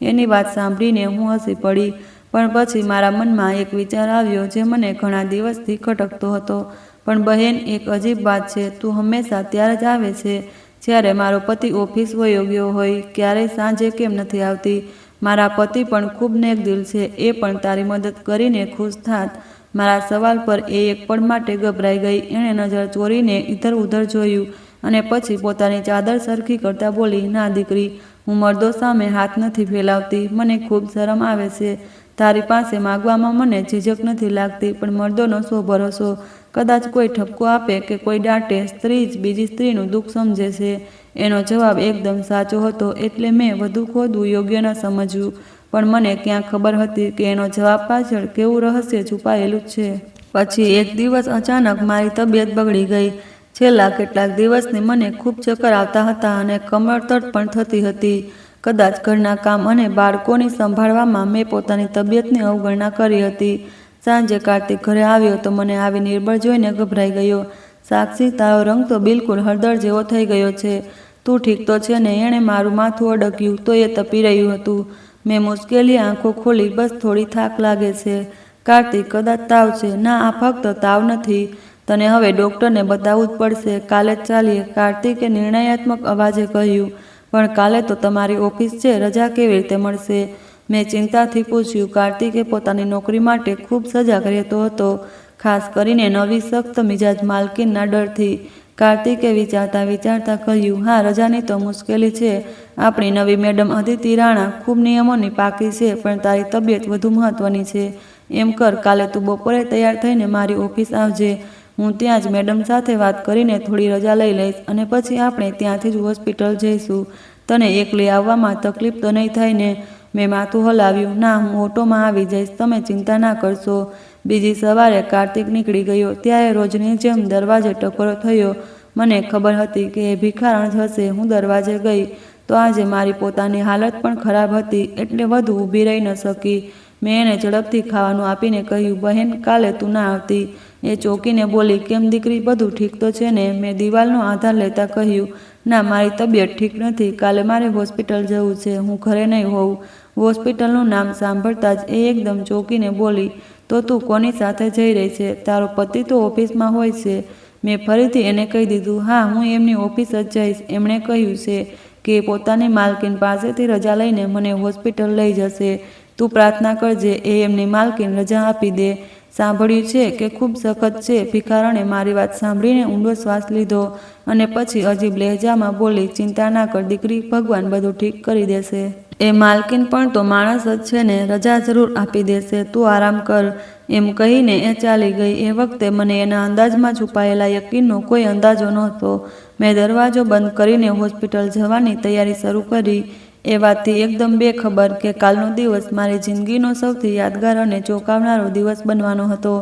A: એની વાત સાંભળીને હું હસી પડી. પણ પછી મારા મનમાં એક વિચાર આવ્યો જે મને ઘણા દિવસથી ખટકતો હતો. પણ બહેન, એક અજીબ વાત છે. તું હંમેશા ત્યારે જ આવે છે જ્યારે મારો પતિ ઓફિસ વયો ગયો હોય. ક્યારેય સાંજે કેમ નથી આવતી? મારા પતિ પણ ખૂબ નેકદિલ છે. એ પણ તારી મદદ કરીને ખુશ થાત. મારા સવાલ પર એ એક પળ માટે ગભરાઈ ગઈ. એણે નજર ચોરીને ઇધર ઉધર જોયું અને પછી પોતાની ચાદર સરખી કરતા બોલી, ના દીકરી, હું મર્દો સામે હાથ નથી ફેલાવતી. મને ખૂબ શરમ આવે છે. તારી પાસે માગવામાં મને ઝીઝક નથી લાગતી, પણ મર્દોનો શો ભરોસો? કદાચ કોઈ ઠપકો આપે કે કોઈ દાટે, સ્ત્રી જ બીજી સ્ત્રીનું દુઃખ સમજે છે. એનો જવાબ એકદમ સાચો હતો. એટલે મેં વધુ ખોદવું યોગ્ય ન સમજ્યું. પણ મને ક્યાં ખબર હતી કે એનો જવાબ પાછળ કેવું રહસ્ય છુપાયેલું છે. પછી એક દિવસ અચાનક મારી તબિયત બગડી ગઈ. છેલ્લા કેટલાક દિવસથી મને ખૂબ ચક્કર આવતા હતા અને કમરતડ પણ થતી હતી. કદાચ ઘરના કામ અને બાળકોની સંભાળવામાં મેં પોતાની તબિયતની અવગણના કરી હતી. સાંજે કાર્તિક ઘરે આવ્યો તો મને આવી નિર્બળ જોઈને ગભરાઈ ગયો. સાક્ષી, તારો રંગ તો બિલકુલ હળદર જેવો થઈ ગયો છે. તું ઠીક તો છે ને? એણે મારું માથું અડક્યું તો એ તપી રહ્યું હતું. મેં મુશ્કેલી આંખો ખોલી. બસ થોડી થાક લાગે છે. કાર્તિક, કદાચ તાવ છે. ના, આ ફક્ત તાવ નથી. તને હવે ડૉક્ટરને બતાવવું જ પડશે. કાલે જ ચાલીએ, કાર્તિકે નિર્ણયાત્મક અવાજે કહ્યું. પણ કાલે તો તમારી ઓફિસ છે, રજા કેવી રીતે મળશે? મેં ચિંતાથી પૂછ્યું. કાર્તિકે પોતાની નોકરી માટે ખૂબ સજાગ રહેતો હતો, ખાસ કરીને નવી સખ્ત મિજાજ માલકીનના ડરથી. કાર્તિકે વિચારતા કહ્યું, હા, રજાની તો મુશ્કેલી છે. આપણી નવી મેડમ અદિતિ રાણા ખૂબ નિયમોની પાકી છે, પણ તારી તબિયત વધુ મહત્વની છે. એમ કર, કાલે તું બપોરે તૈયાર થઈને મારી ઓફિસ આવજે. હું ત્યાં જ મેડમ સાથે વાત કરીને થોડી રજા લઈ લઈશ અને પછી આપણે ત્યાંથી જ હોસ્પિટલ જઈશું. તને એકલી આવવામાં તકલીફ તો નહીં થાય ને? મેં માથું હલાવ્યું. ના, હું ઓટોમાં આવી જઈશ, તમે ચિંતા ના કરશો. બીજી સવારે કાર્તિક નીકળી ગયો. ત્યારે રોજની જેમ દરવાજે ટકોરો થયો. મને ખબર હતી કે એ ભિખારણ જ હશે. હું દરવાજે ગઈ તો આજે મારી પોતાની હાલત પણ ખરાબ હતી, એટલે વધુ ઊભી રહી ન શકી. મેં એને ઝડપથી ખાવાનું આપીને કહ્યું, બહેન, કાલે તું ના આવતી. એ ચોંકીને બોલી, કેમ દીકરી, બધું ઠીક તો છે ને? મેં દિવાલનો આધાર લેતા કહ્યું, ના, મારી તબિયત ઠીક નથી. કાલે મારે હોસ્પિટલ જવું છે. હું ઘરે નહીં હોઉં. હોસ્પિટલનું નામ સાંભળતા જ એ એકદમ ચોંકીને બોલી, તો તું કોની સાથે જઈ રહી છે? તારો પતિ તો ઓફિસમાં હોય છે. મેં ફરીથી એને કહી દીધું, હા, હું એમની ઓફિસ જ જઈશ. એમણે કહ્યું છે કે પોતાની માલકીન પાસેથી રજા લઈને મને હોસ્પિટલ લઈ જશે. તું પ્રાર્થના કરજે એ એમની માલકીન રજા આપી દે. સાંભળ્યું છે કે ખૂબ સખત છે. ભિખારણે મારી વાત સાંભળીને ઊંડો શ્વાસ લીધો અને પછી અજીબ લહેજામાં બોલી, ચિંતા ના કર દીકરી, ભગવાન બધું ઠીક કરી દેશે. એ માલકીન પણ તો માણસ જ છે ને, રજા જરૂર આપી દેશે. તું આરામ કર. એમ કહીને એ ચાલી ગઈ. એ વખતે મને એના અંદાજમાં છુપાયેલા યકીનનો કોઈ અંદાજો નહોતો. મેં દરવાજો બંધ કરીને હોસ્પિટલ જવાની તૈયારી શરૂ કરી, એ વાતથી એકદમ બેખબર કે કાલનો દિવસ મારી જિંદગીનો સૌથી યાદગાર અને ચોંકાવનારો દિવસ બનવાનો હતો.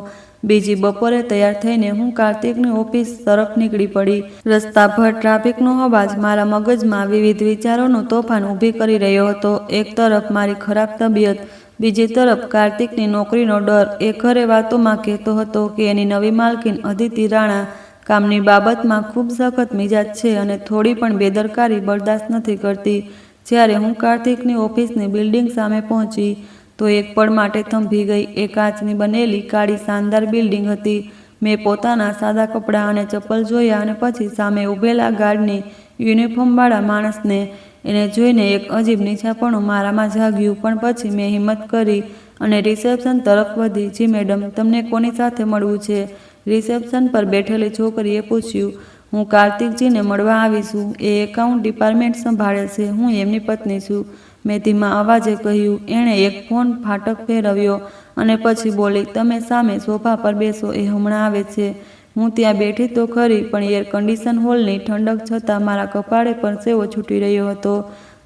A: બીજી બપોરે તૈયાર થઈને હું કાર્તિકની ઓફિસ તરફ નીકળી પડી. રસ્તા ભર ટ્રાફિકનો અવાજ મારા મગજમાં વિવિધ વિચારોનું તોફાન ઊભી કરી રહ્યો હતો. એક તરફ મારી ખરાબ તબિયત, બીજી તરફ કાર્તિકની નોકરીનો ડર. એ ઘરે વાતોમાં કહેતો હતો કે એની નવી માલકીન અદિતિ રાણા કામની બાબતમાં ખૂબ સખત મિજાજ છે અને થોડી પણ બેદરકારી બરદાસ્ત નથી કરતી. જ્યારે હું કાર્તિકની ઓફિસની બિલ્ડિંગ સામે પહોંચી તો એક પળ માટે થંભી ગઈ. એ કાચની બનેલી કાળી શાનદાર બિલ્ડિંગ હતી. મેં પોતાના સાદા કપડાં અને ચપ્પલ જોયા અને પછી સામે ઊભેલા ગાર્ડની યુનિફોર્મવાળા માણસને. એને જોઈને એક અજીબ નીચાપણું મારામાં જાગ્યું, પણ પછી મેં હિંમત કરી અને રિસેપ્શન તરફ વધી. જી મેડમ, તમને કોની સાથે મળવું છે? રિસેપ્શન પર બેઠેલી છોકરીએ પૂછ્યું. હું કાર્તિકજીને મળવા આવી છું. એ એકાઉન્ટ ડિપાર્ટમેન્ટ સંભાળે છે. હું એમની પત્ની છું. મેં ધીમા અવાજે કહ્યું. એણે એક ફોન ફાટક ફેરવ્યો અને પછી બોલી, તમે સામે સોફા પર બેસો, એ હમણાં આવે છે. હું ત્યાં બેઠી તો ખરી, પણ એર કન્ડિશન હોલની ઠંડક છતાં મારા કપાળે પરસેવો છૂટી રહ્યો હતો.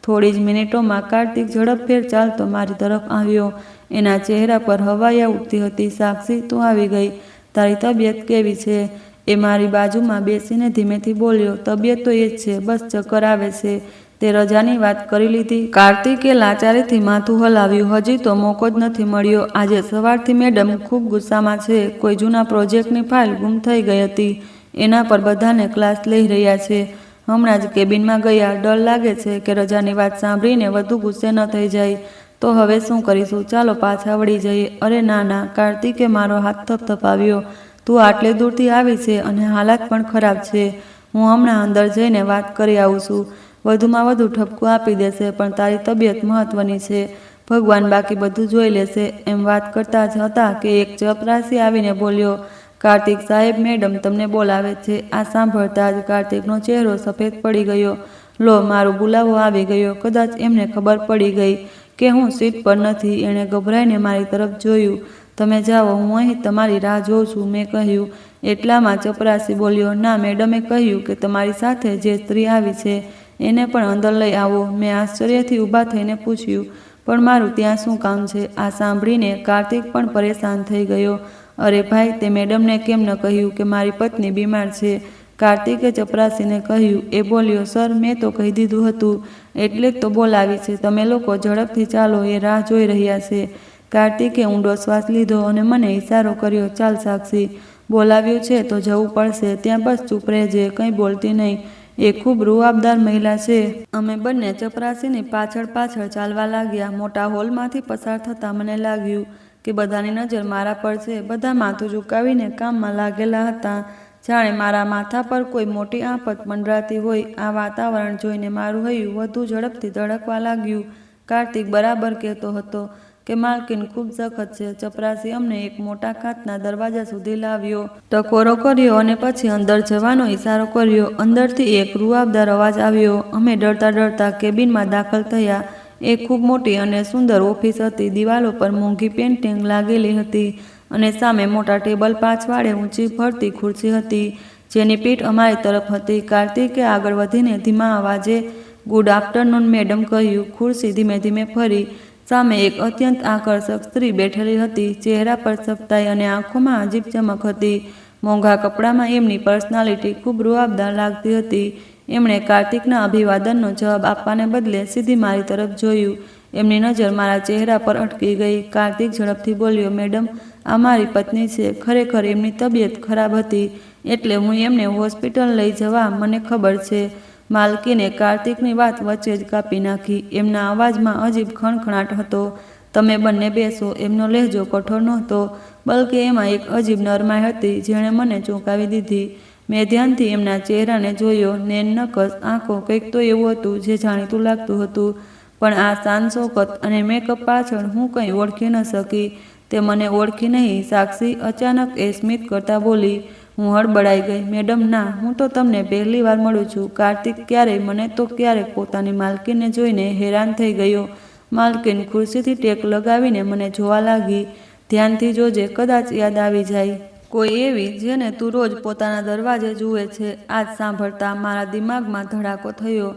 A: થોડી જ મિનિટોમાં કાર્તિક ઝડપભેર ચાલતો મારી તરફ આવ્યો. એના ચહેરા પર હવાયા ઉઠતી હતી. સાક્ષી, તું આવી ગઈ. તારી તબિયત કેવી છે? એ મારી બાજુમાં બેસીને ધીમેથી બોલ્યો. તબિયત તો એ જ છે, બસ ચક્કર આવે છે. તે રજાની વાત કરી લીધી? કાર્તિકે લાચારીથી માથું હલાવ્યું. હજી તો મોકો જ નથી મળ્યો. આજે સવારથી મેડમ ખૂબ ગુસ્સામાં છે. કોઈ જૂના પ્રોજેક્ટની ફાઇલ ગુમ થઈ ગઈ હતી. એના પર બધાને ક્લાસ લઈ રહ્યા છે. હમણાં જ કેબિનમાં ગયા. ડર લાગે છે કે રજાની વાત સાંભળીને વધુ ગુસ્સે ન થઈ જાય. તો હવે શું કરીશું? ચાલો પાછા વળી જઈએ. અરે ના ના, કાર્તિકે મારો હાથ થપથપાવ્યો. તું આટલે દૂરથી આવી છે અને હાલાત પણ ખરાબ છે. હું હમણાં અંદર જઈને વાત કરી આવું છું. વધુમાં વધુ ઠપકો આપી દેશે, પણ તારી તબિયત મહત્વની છે. ભગવાન બાકી બધું જોઈ લેશે. એમ વાત કરતા જ હતા કે એક ચપરાસી આવીને બોલ્યો, કાર્તિક સાહેબ, મેડમ તમને બોલાવે છે. આ સાંભળતા જ કાર્તિકનો ચહેરો સફેદ પડી ગયો. લો, મારો બોલાવો આવી ગયો. કદાચ એમને ખબર પડી ગઈ કે હું સીટ પર નથી. એણે ગભરાઈને મારી તરફ જોયું. તમે જાઓ, હું અહીં તમારી રાહ જોઉં છું, મેં કહ્યું. એટલામાં ચપરાસી બોલ્યો, ના, મેડમે કહ્યું કે તમારી સાથે જે સ્ત્રી આવી છે એને પણ અંદર લઈ આવો. મેં આશ્ચર્યથી ઊભા થઈને પૂછ્યું, પણ મારું ત્યાં શું કામ છે? આ સાંભળીને કાર્તિક પણ પરેશાન થઈ ગયો. અરે ભાઈ, તે મેડમને કેમ ન કહ્યું કે મારી પત્ની બીમાર છે? કાર્તિકે ચપરાસીને કહ્યું. એ બોલ્યો, સર, મેં તો કહી દીધું હતું, એટલે જ તો બોલાવી છે. તમે લોકો ઝડપથી ચાલો, એ રાહ જોઈ રહ્યા છે. કાર્તિકે ઊંડો શ્વાસ લીધો અને મને ઇશારો કર્યો. ચાલ સાક્ષી, બોલાવ્યું છે તો જવું પડશે. ત્યાં બસ ચૂપ રહેજે, કંઈ બોલતી નહીં. એ ખૂબ રૂઆબદાર મહિલા છે. અમે બંને ચપરાસીની પાછળ પાછળ ચાલવા લાગ્યા. મોટા હોલમાંથી પસાર થતાં મને લાગ્યું કે બધાની નજર મારા પર છે. બધા માથું ઝુકાવીને કામમાં લાગેલા હતા, જાણે મારા માથા પર કોઈ મોટી આફત મંડરાતી હોય. આ વાતાવરણ જોઈને મારું હૈયું વધુ ઝડપથી ધડકવા લાગ્યું. કાર્તિક બરાબર કહેતો હતો કે માલકીન ખૂબ સખત છે. ચપરાસી અમને એક મોટા કાચના દરવાજા સુધી લાવ્યો, ટકોરો કર્યો અને પછી અંદર જવાનો ઈશારો કર્યો. અંદરથી એક રૂઆબદાર અવાજ આવ્યો. અમે ડરતા ડરતા કેબિનમાં દાખલ થયા. એ ખૂબ મોટી અને સુંદર ઓફિસ હતી. દિવાલો પર મોંઘી પેઇન્ટિંગ લાગેલી હતી અને સામે મોટા ટેબલ 5 વાળે ઊંચી ફરતી ખુરશી હતી, જેની પીઠ અમારી તરફ હતી. કાર્તિકે આગળ વધીને ધીમા અવાજે ગુડ આફ્ટરનૂન મેડમ કહ્યું. ખુરશી ધીમે ધીમે ફરી. સામે એક અત્યંત આકર્ષક સ્ત્રી બેઠેલી હતી. ચહેરા પર સખ્તાઈ અને આંખોમાં અજીબ ચમક હતી. મોંઘા કપડામાં એમની પર્સનાલિટી ખૂબ રૂઆબદાર લાગતી હતી. એમણે કાર્તિકના અભિવાદનનો જવાબ આપવાને બદલે સીધી મારી તરફ જોયું. એમની નજર મારા ચહેરા પર અટકી ગઈ. કાર્તિક ઝડપથી બોલ્યો, મેડમ, આ મારી પત્ની છે. ખરેખર એમની તબિયત ખરાબ હતી, એટલે હું એમને હોસ્પિટલ લઈ જવા મને ખબર છે. માલકીને કાર્તિકની વાત વચ્ચે જ કાપી નાખી. એમના અવાજમાં અજીબ ખણખણાટ હતો. તમે બંને બેસો. એમનો લહેજો કઠોર નહોતો, બલકે એમાં એક અજીબ નરમાઈ હતી, જેણે મને ચોંકાવી દીધી. મેં ધ્યાનથી એમના ચહેરાને જોયો. નેનનકશ આંખો, કંઈક તો એવું હતું જે જાણીતું લાગતું હતું, પણ આ શાન શૌકત અને મેકઅપ પાછળ હું કંઈ ઓળખી ન શકી. તે મને ઓળખી નહીં, સાક્ષી, અચાનક એ સ્મિત કરતા બોલી. હું હડબડાઈ ગઈ. મેડમ, ના, હું તો તમને પહેલી વાર મળું છું. કાર્તિક ક્યારેય મને તો ક્યારેક પોતાની માલકીનને જોઈને હેરાન થઈ ગયો. માલકીન ખુરશીથી ટેક લગાવીને મને જોવા લાગી. ધ્યાનથી જોજે, કદાચ યાદ આવી જાય. કોઈ એવી જેને તું રોજ પોતાના દરવાજે જુએ છે. આજ સાંભળતા મારા દિમાગમાં ધડાકો થયો.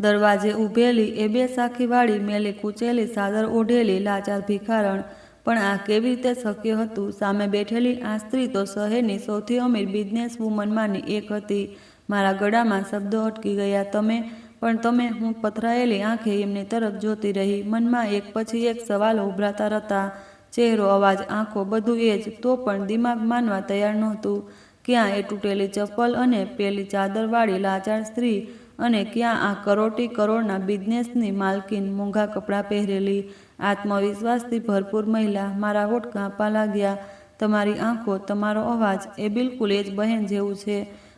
A: દરવાજે ઊભેલી એ 2 સાખીવાળી મેલી કૂચેલી ચાદર ઓઢેલી લાચાર ભિખારણ. પણ આ કેવી રીતે શક્ય હતું? સામે બેઠેલી આ સ્ત્રી તો શહેરની સૌથી અમીર બિઝનેસ વુમનમાંની એક હતી. મારા ગળામાં શબ્દો અટકી ગયા. તમે? પણ તમે? હું પથરાયેલી આંખે એમની તરફ જોતી રહી. મનમાં એક પછી એક સવાલો ઉભરાતા હતા. ચહેરો, અવાજ, આંખો, બધું એ જ. તો પણ દિમાગ માનવા તૈયાર નહોતું. ક્યાં એ તૂટેલી ચપ્પલ અને પેલી ચાદરવાળી લાચાર સ્ત્રી, અને ક્યાં આ કરોડના બિઝનેસની માલકીન, મોંઘા કપડાં પહેરેલી, આત્મવિશ્વાસથી ભરપૂર મહિલા. મારા હોઠ કાંપવા લાગ્યા. તમારી આંખો, તમારો અવાજ, એ બિલકુલ એ જ બહેન જેવું છે.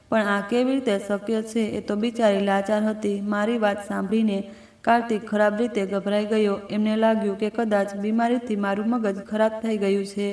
A: પણ આ કેવી રીતે શક્ય છે? એ તો બિચારી લાચાર હતી. મારી વાત સાંભળીને કાર્તિક ખરાબ રીતે ગભરાઈ ગયો. એમને લાગ્યું કે કદાચ બીમારીથી મારું મગજ ખરાબ થઈ ગયું છે,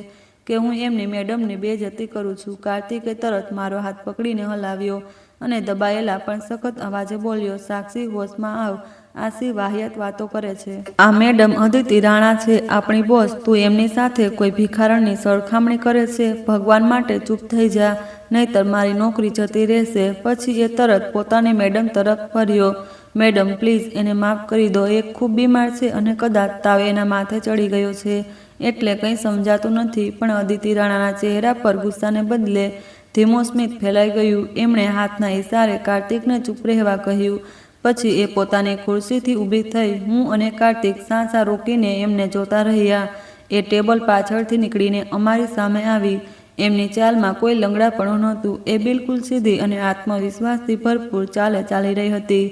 A: કે હું એમની મેડમની બેઇજ્જતી કરું છું. કાર્તિકે તરત મારો હાથ પકડીને હલાવ્યો અને દબાયેલા પણ સખત અવાજે બોલ્યો, સાક્ષી, હોશમાં આવ. આ શી વાહિયાત વાતો કરે છે? આ મેડમ અદિતિ રાણા છે, આપણી બોસ. તું એમની સાથે કોઈ ભિખારણની સરખામણી કરે છે? ભગવાન માટે ચૂપ થઈ જા, નહીંતર મારી નોકરી જતી રહેશે. પછી એ તરત પોતાની મેડમ તરફ ફર્યો. મેડમ, પ્લીઝ, એને માફ કરી દો. એ ખૂબ બીમાર છે અને કદાચ તાવ એના માથે ચડી ગયો છે, એટલે કંઈ સમજાતું નથી. પણ અદિતિ રાણાના ચહેરા પર ગુસ્સાને બદલે ધીમું સ્મિત ફેલાઈ ગયું. એમણે હાથના ઈશારે કાર્તિકને ચૂપ રહેવા કહ્યું. પછી એ પોતાની ખુરશીથી ઊભી થઈ. હું અને કાર્તિક સાંસા રોકીને એમને જોતા રહ્યા. એ ટેબલ પાછળથી નીકળીને અમારી સામે આવી. એમની ચાલમાં કોઈ લંગડાપણું નહોતું. એ બિલકુલ સીધી અને આત્મવિશ્વાસથી ભરપૂર ચાલે ચાલી રહી હતી.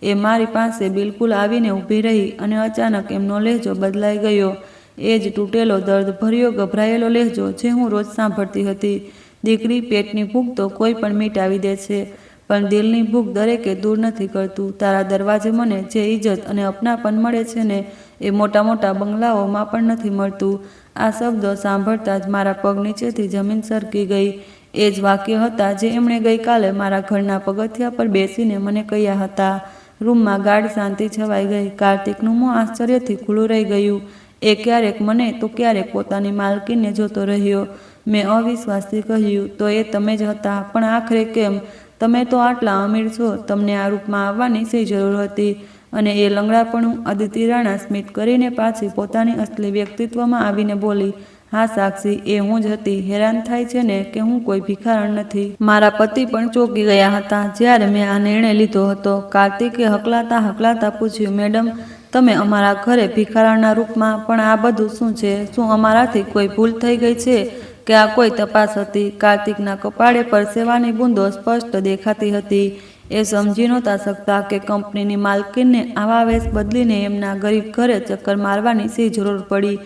A: એ મારી પાસે બિલકુલ આવીને ઊભી રહી અને અચાનક એમનો લહેજો બદલાઈ ગયો. એ જ તૂટેલો, દર્દભર્યો, ગભરાયેલો લહેજો જે હું રોજ સાંભળતી હતી. દીકરી, પેટની ભૂખ તો કોઈ પણ મિટાવી દે છે, પણ દિલની ભૂખ દરેકે દૂર નથી કરતું. તારા દરવાજે મને જે ઇજ્જત અને અપનાપન મળે છે ને, એ મોટા મોટા બંગલાઓમાં પણ નથી મળતું. આ શબ્દો સાંભળતા જ મારા પગ નીચેથી જમીન સરકી ગઈ. એ જ વાક્ય હતા જે એમણે ગઈકાલે મારા ઘરના પગથિયા પર બેસીને મને કહ્યા હતા. રૂમમાં ગાઢ શાંતિ છવાઈ ગઈ. કાર્તિકનું મોં આશ્ચર્યથી ખુલ્લું રહી ગયું. એ ક્યારેક મને તો ક્યારેક પોતાની માલકીનને જોતો રહ્યો. મેં અવિશ્વાસથી કહ્યું, તો એ તમે જ હતા? પણ આખરે કેમ? તમે તો આટલા અમીર છો, તમને આ રૂપમાં આવવાની શી જરૂર હતી? અને એ લંગડાપણું? અદિતિ રાણા સ્મિત કરીને પાછી પોતાની અસલી વ્યક્તિત્વમાં આવીને બોલી, હા સાક્ષી, એ હું જ હતી. હેરાન થાય છે ને કે હું કોઈ ભિખારણ નથી. મારા પતિ પણ ચોંકી ગયા હતા જ્યારે મેં આ નિર્ણય લીધો હતો. કાર્તિકે હકલાતા હકલાતા પૂછ્યું, મેડમ, તમે અમારા ઘરે ભિખારણના રૂપમાં? પણ આ બધું શું છે? શું અમારાથી કોઈ ભૂલ થઈ ગઈ છે કે આ કોઈ તપાસ હતી? કાર્તિકના કપાળે પરસેવાની બૂંદો સ્પષ્ટ દેખાતી હતી. એ સમજી નહોતા શકતા કે કંપનીની માલકીનને આવા વેશ બદલીને એમના ગરીબ ઘરે ચક્કર મારવાની શી જરૂર પડી.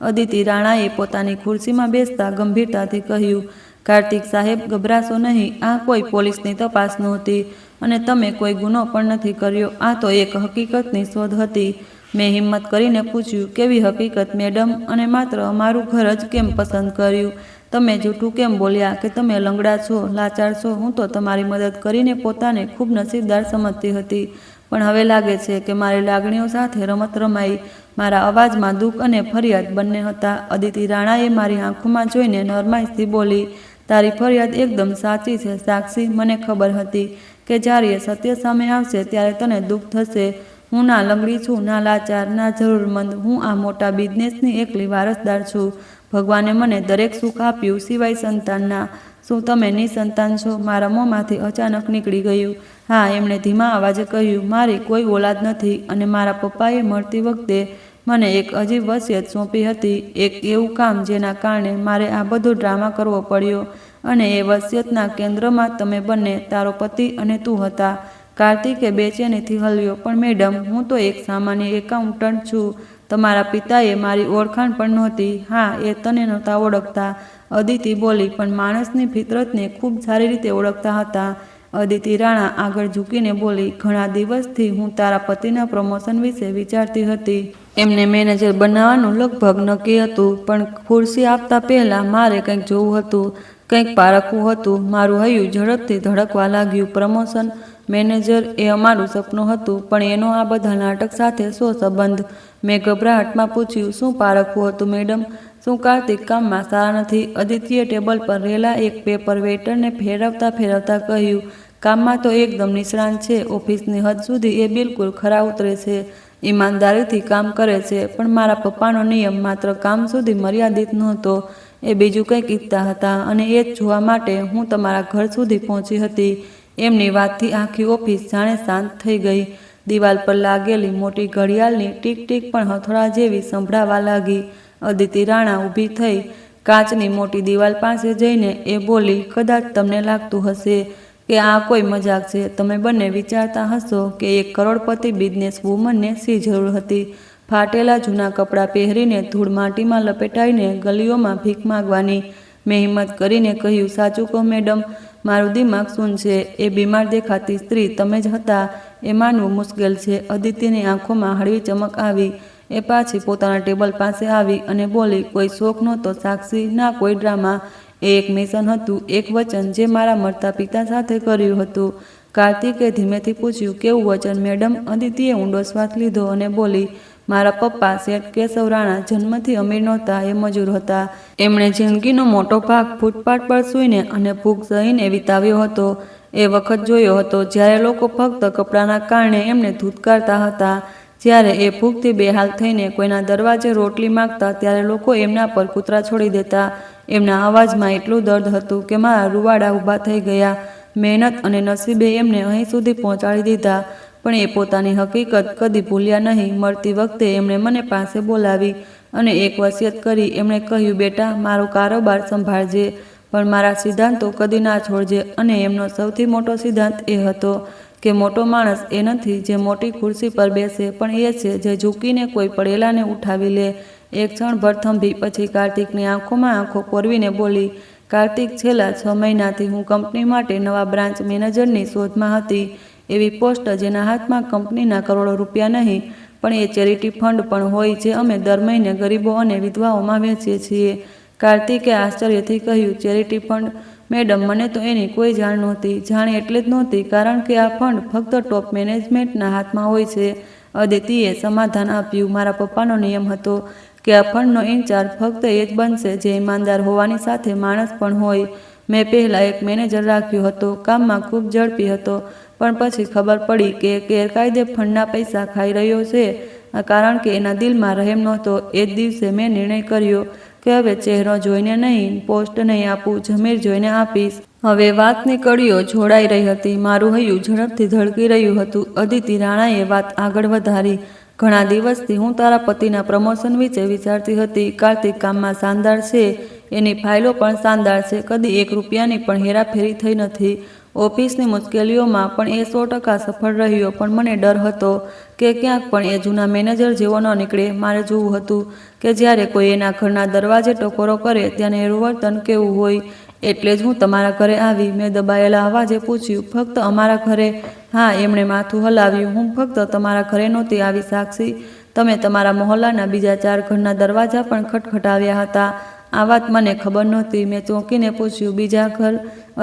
A: અદિતિ રાણાએ પોતાની ખુરશીમાં બેસતા ગંભીરતાથી કહ્યું, કાર્તિક સાહેબ, ગભરાશો નહીં. આ કોઈ પોલીસની તપાસ નહોતી અને તમે કોઈ ગુનો પણ નથી કર્યો. આ તો એક હકીકતની શોધ હતી. મેં હિંમત કરીને પૂછ્યું, કેવી હકીકત મેડમ? અને માત્ર અમારું ઘર જ કેમ પસંદ કર્યું? તમે જૂઠું કેમ બોલ્યા કે તમે લંગડા છો, લાચાર છો? હું તો તમારી મદદ કરીને પોતાને ખૂબ નસીબદાર સમજતી હતી, પણ હવે લાગે છે કે મારી લાગણીઓ સાથે રમત રમાઈ. મારા અવાજમાં દુઃખ અને ફરિયાદ બંને હતા. અદિતિ રાણાએ મારી આંખોમાં જોઈને નરમાઈથી બોલી, તારી ફરિયાદ એકદમ સાચી છે સાક્ષી. મને ખબર હતી કે જ્યારે સત્ય સામે આવશે ત્યારે તને દુઃખ થશે. હું ના લંગડી છું, ના લાચાર, ના જરૂરમંદ. હું આ મોટા બિઝનેસની એકલી વારસદાર છું. ભગવાને મને દરેક સુખ આપ્યું સિવાય સંતાનના. શું તમે નિસંતાન છો? મારા મોંમાંથી અચાનક નીકળી ગયું. હા, એમણે ધીમા અવાજે કહ્યું, મારી કોઈ ઓલાદ નથી. અને મારા પપ્પાએ મળતી વખતે મને એક અજીબ વસિયત સોંપી હતી, એક એવું કામ જેના કારણે મારે આ બધો ડ્રામા કરવો પડ્યો. અને એ વસિયતના કેન્દ્રમાં તમે બંને, તારો પતિ અને તું હતા. કાર્તિકે બેચેનીથી હલ્યો, પણ મેડમ, હું તો એક સામાન્ય એકાઉન્ટન્ટ છું. તમારા પિતાએ મારી ઓળખાણ પણ નહોતી. હા, એ તને નહોતા ઓળખતા, અદિતિ બોલી, પણ માણસની ફિતરતને ખૂબ સારી રીતે ઓળખતા હતા. અદિતિ રાણા આગળ ઝૂકીને બોલી, ઘણા દિવસથી હું તારા પતિના પ્રમોશન વિશે વિચારતી હતી. એમને મેનેજર બનાવવાનું લગભગ નક્કી હતું, પણ ખુરશી આપતા પહેલાં મારે કંઈક જોવું હતું, કંઈક પારખવું હતું. મારું હૈયું ઝડપથી ધડકવા લાગ્યું. પ્રમોશન, મેનેજર, એ અમારું સપનું હતું, પણ એનો આ બધા નાટક સાથે શો સંબંધ? મેં ગભરાહટમાં પૂછ્યું, શું પારખવું હતું મેડમ? શું કાર્તિક કામમાં સારા નથી? અદિત્યએ ટેબલ પર રહેલા એક પેપર વેઇટરને ફેરવતા ફેરવતા કહ્યું, કામમાં તો એકદમ નિષ્ણાત છે. ઓફિસની હદ સુધી એ બિલકુલ ખરા ઉતરે છે, ઈમાનદારીથી કામ કરે છે. પણ મારા પપ્પાનો નિયમ માત્ર કામ સુધી મર્યાદિત નહોતો, એ બીજું કંઈક ઈચ્છતા હતા, અને એ જ જોવા માટે હું તમારા ઘર સુધી પહોંચી હતી. એમની વાતથી આખી ઓફિસ જાણે શાંત થઈ ગઈ. દિવાલ પર લાગેલી મોટી ઘડિયાળની ટીક ટીક પણ હથોડા જેવી સંભળાવા લાગી. અદિતિ રાણા ઊભી થઈ, કાચની મોટી દિવાલ પાસે જઈને એ બોલી, કદાચ તમને લાગતું હશે કે આ કોઈ મજાક છે. તમે બંને વિચારતા હશો કે એક કરોડપતિ બિઝનેસ વુમનને શી જરૂર હતી ફાટેલા જૂના કપડાં પહેરીને, ધૂળ માટીમાં લપેટાઈને ગલીઓમાં ભીખ માગવાની? મેં હિંમત કરીને કહ્યું, સાચું કહો મેડમ, મારું દિમાગ શૂન્ય છે. એ બીમાર દેખાતી સ્ત્રી તમે જ હતા, એ માનવું મુશ્કેલ છે. અદિતિની આંખોમાં હળવી ચમક આવી. એ પાછી પોતાના ટેબલ પાસે આવી અને બોલી, કોઈ શોખ નહોતો સાક્ષી, ના કોઈ ડ્રામા. એ એક મિશન હતું, એક વચન જે મારા મરતા પિતા સાથે કર્યું હતું. કાર્તિકે ધીમેથી પૂછ્યું, કેવું વચન મેડમ? અદિતિએ ઊંડો શ્વાસ લીધો અને બોલી, મારા પપ્પા શેઠ કેશવ રાણા જન્મથી અમીર નહોતા, એ મજૂર હતા. એમણે જિંદગીનો મોટો ભાગ ફૂટપાથ પર સૂઈને અને ભૂખ સહીને વિતાવ્યો હતો. એ વખત જોયો હતો જ્યારે લોકો ફક્ત કપડાના કારણે એમને ધૂતકારતા હતા. જ્યારે એ ભૂખથી બેહાલ થઈને કોઈના દરવાજે રોટલી માંગતા, ત્યારે લોકો એમના પર કૂતરા છોડી દેતા. એમના અવાજમાં એટલું દર્દ હતું કે મારા રૂવાડા ઊભા થઈ ગયા. મહેનત અને નસીબે એમને અહીં સુધી પહોંચાડી દીધા, પણ એ પોતાની હકીકત કદી ભૂલ્યા નહીં. મળતી વખતે એમણે મને પાસે બોલાવી અને એક વસિયત કરી. એમણે કહ્યું, બેટા, મારો કારોબાર સંભાળજે, પણ મારા સિદ્ધાંતો કદી ના છોડજે. અને એમનો સૌથી મોટો સિદ્ધાંત એ હતો કે મોટો માણસ એ નથી જે મોટી ખુરશી પર બેસે, પણ એ છે જે ઝૂકીને કોઈ પડેલાને ઉઠાવી લે. એક ક્ષણભર થંભી, પછી કાર્તિકની આંખોમાં આંખો પોરવીને બોલી, કાર્તિક, છેલ્લા 6 મહિનાથી હું કંપની માટે નવા બ્રાન્ચ મેનેજરની શોધમાં હતી. એવી પોસ્ટ જેના હાથમાં કંપનીના કરોડો રૂપિયા નહીં, પણ એ ચેરિટી ફંડ પણ હોય જે અમે દર મહિને ગરીબો અને વિધવાઓમાં વહેંચીએ છીએ. કાર્તિકે આશ્ચર્યથી કહ્યું, ચેરિટી ફંડ? મેડમ, મને તો એની કોઈ જાણ નહોતી. જાણ એટલે જ નહોતી કારણ કે આ ફંડ ફક્ત ટોપ મેનેજમેન્ટના હાથમાં હોય છે. અદિતિએ સમાધાન આપ્યું, મારા પપ્પાનો નિયમ હતો કે આ ફંડનો ઇન્ચાર્જ ફક્ત એ જ બનશે જે ઈમાનદાર હોવાની સાથે માણસ પણ હોય. મેં પહેલાં એક મેનેજર રાખ્યો હતો, કામમાં ખૂબ ઝડપી હતો, પણ પછી ખબર પડી કે ગેરકાયદે ફંડના પૈસા ખાઈ રહ્યો છે. કારણ કે એના દિલમાં રહેમ નહોતો, એ જ દિવસે મેં નિર્ણય કર્યો કે હવે ચહેરો જોઈને નહીં, પોસ્ટ નહીં આપું, જમીર જોઈને આપીશ. હવે વાતની કડીઓ જોડાઈ રહી હતી. મારું હૈયું ઝડપથી ધડકી રહ્યું હતું. અદિતિ રાણાએ વાત આગળ વધારી, ઘણા દિવસથી હું તારા પતિના પ્રમોશન વિશે વિચારતી હતી. કાર્તિક કામમાં શાનદાર છે, એની ફાઇલો પણ શાનદાર છે, કદી 1 રૂપિયાની પણ હેરાફેરી થઈ નથી. ઓફિસની મુશ્કેલીઓમાં પણ એ 100% સફળ રહ્યો. પણ મને ડર હતો કે ક્યાંક પણ એ જૂના મેનેજર જેવો ન નીકળે. મારે જોવું હતું કે જ્યારે કોઈ એના ઘરના દરવાજે ટકોરો કરે ત્યારે એનું વર્તન કેવું હોય. એટલે જ હું તમારા ઘરે આવી. મેં દબાયેલા અવાજે પૂછ્યું, ફક્ત અમારા ઘરે? હા, એમણે માથું હલાવ્યું. હું ફક્ત તમારા ઘરે નહોતી આવી સાક્ષી, તમે તમારા મહોલ્લાના બીજા 4 ઘરના દરવાજા પણ ખટખટાવ્યા હતા. આ વાત મને ખબર નહોતી. મેં ચોંકીને પૂછ્યું, બીજા ઘર?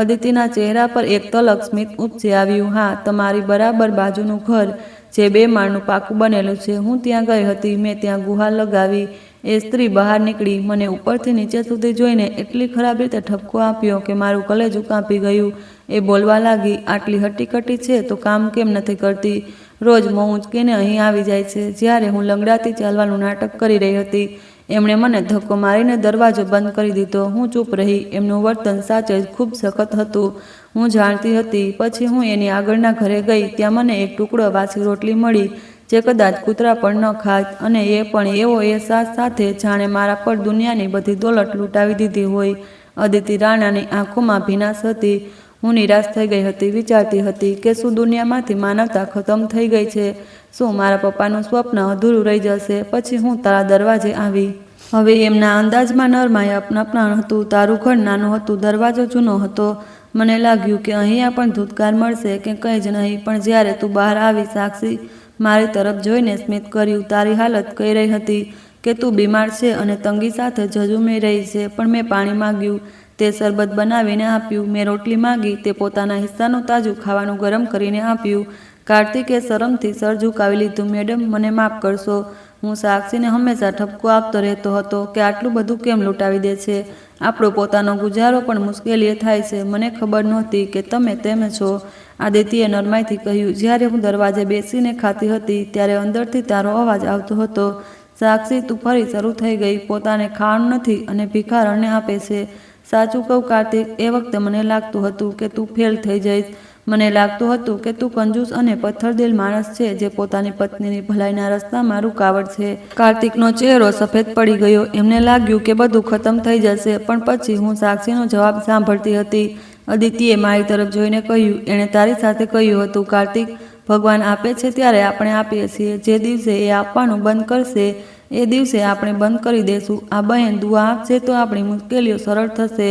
A: અદિતિના ચહેરા પર એક તલક સ્મિત ઉપસી આવ્યું. હા, તમારી બરાબર બાજુનું ઘર, જે 2 માળનું પાકું બનેલું છે. હું ત્યાં ગઈ હતી. મેં ત્યાં ગુહાર લગાવી. એ સ્ત્રી બહાર નીકળી. મને ઉપરથી નીચે સુધી જોઈને એટલી ખરાબ રીતે ઠપકો આપ્યો કે મારું કલેજું કાપી ગયું. એ બોલવા લાગી, આટલી હટ્ટીકટ્ટી છે તો કામ કેમ નથી કરતી? રોજ મોં ઊંચકીને અહીં આવી જાય છે. જ્યારે હું લંગડાતી ચાલવાનું નાટક કરી રહી હતી, એમણે મને ધક્કો મારીને દરવાજો બંધ કરી દીધો. હું ચૂપ રહી. એમનું વર્તન સાચે જ ખૂબ સખત હતું, હું જાણતી હતી. પછી હું એની આગળના ઘરે ગઈ. ત્યાં મને એક ટુકડો વાસી રોટલી મળી, જે કદાચ કૂતરા પણ ન ખાત, અને એ પણ એવો અહેસાસ સાથે જાણે મારા પર દુનિયાની બધી દોલત લૂંટાવી દીધી હોય. અદિતિ રાણાની આંખોમાં ભીનાશ હતી. હું નિરાશ થઈ ગઈ હતી. વિચારતી હતી કે શું દુનિયામાંથી માનવતા ખતમ થઈ ગઈ છે? શું મારા પપ્પાનું સ્વપ્ન અધૂરું રહી જશે? પછી હું તારા દરવાજે આવી. હવે એમના અંદાજમાં નરમાઈ અપનાપણ હતું. તારું ઘર નાનું હતું, દરવાજો જૂનો હતો. મને લાગ્યું કે અહીંયા પણ ધૂતકાર મળશે કે કંઈ જ નહીં. પણ જ્યારે તું બહાર આવી, સાક્ષી મારી તરફ જોઈને સ્મિત કર્યું. તારી હાલત કહી રહી હતી કે તું બીમાર છે અને તંગી સાથે ઝઝૂમી રહી છે. પણ મેં પાણી માંગ્યું, તે શરબત બનાવીને આપ્યું. મેં રોટલી માંગી, તે પોતાના હિસ્સાનું તાજું ખાવાનું ગરમ કરીને આપ્યું. કાર્તિકે શરમથી સર ઝુકાવી લીધું. મેડમ, મને માફ કરશો. હું સાક્ષીને હંમેશા ઠપકો આપતો રહેતો હતો કે આટલું બધું કેમ લૂંટાવી દે છે? આપણો પોતાનો ગુજારો પણ મુશ્કેલીએ થાય છે. મને ખબર નહોતી કે તમે તેમ છો. આદિત્યે નરમાઈથી કહ્યું. જ્યારે હું દરવાજે બેસીને ખાતી હતી, ત્યારે અંદરથી તારો અવાજ આવતો હતો. સાક્ષી, તું ફરી શરૂ થઈ ગઈ. પોતાને ખાવાનું નથી અને ભિખારણને આપે છે. સાચું કહું કાર્તિક, એ વખતે મને લાગતું હતું કે તું ફેલ થઈ જઈશ. મને લાગતું હતું કે તું કંજૂસ અને પથ્થરદિલ માણસ છે, જે પોતાની પત્નીની ભલાઈના રસ્તામાં રૂકાવટ છે. કાર્તિકનો ચહેરો સફેદ પડી ગયો. એમને લાગ્યું કે બધું ખતમ થઈ જશે. પણ પછી હું સાક્ષીનો જવાબ સાંભળતી હતી. અદિતિએ મારી તરફ જોઈને કહ્યું, એણે તારી સાથે કહ્યું હતું કાર્તિક, ભગવાન આપે છે ત્યારે આપણે આપીએ છીએ. જે દિવસે એ આપવાનું બંધ કરશે, એ દિવસે આપણે બંધ કરી દેશું. આ બહેન દુઆ આપશે તો આપણી મુશ્કેલીઓ સરળ થશે.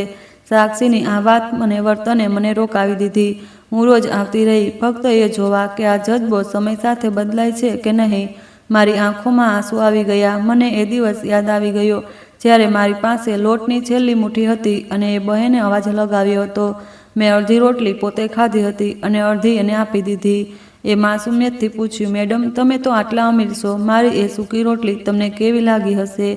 A: સાક્ષીની આ વાત મને વર્તને મને રોકાવી દીધી. હું રોજ આવતી રહી, ફક્ત એ જોવા કે આ જજ્બો સમય સાથે બદલાય છે કે નહીં. મારી આંખોમાં આંસુ આવી ગયા. મને એ દિવસ યાદ આવી ગયો જ્યારે મારી પાસે લોટની છેલ્લી મુઠ્ઠી હતી અને એ બહેને અવાજ લગાવ્યો હતો. મેં અડધી રોટલી પોતે ખાધી હતી અને અડધી એને આપી દીધી. એ માસુમિયતથી પૂછ્યું, મેડમ, તમે તો આટલા અમીર છો, મારી એ સૂકી રોટલી તમને કેવી લાગી હશે?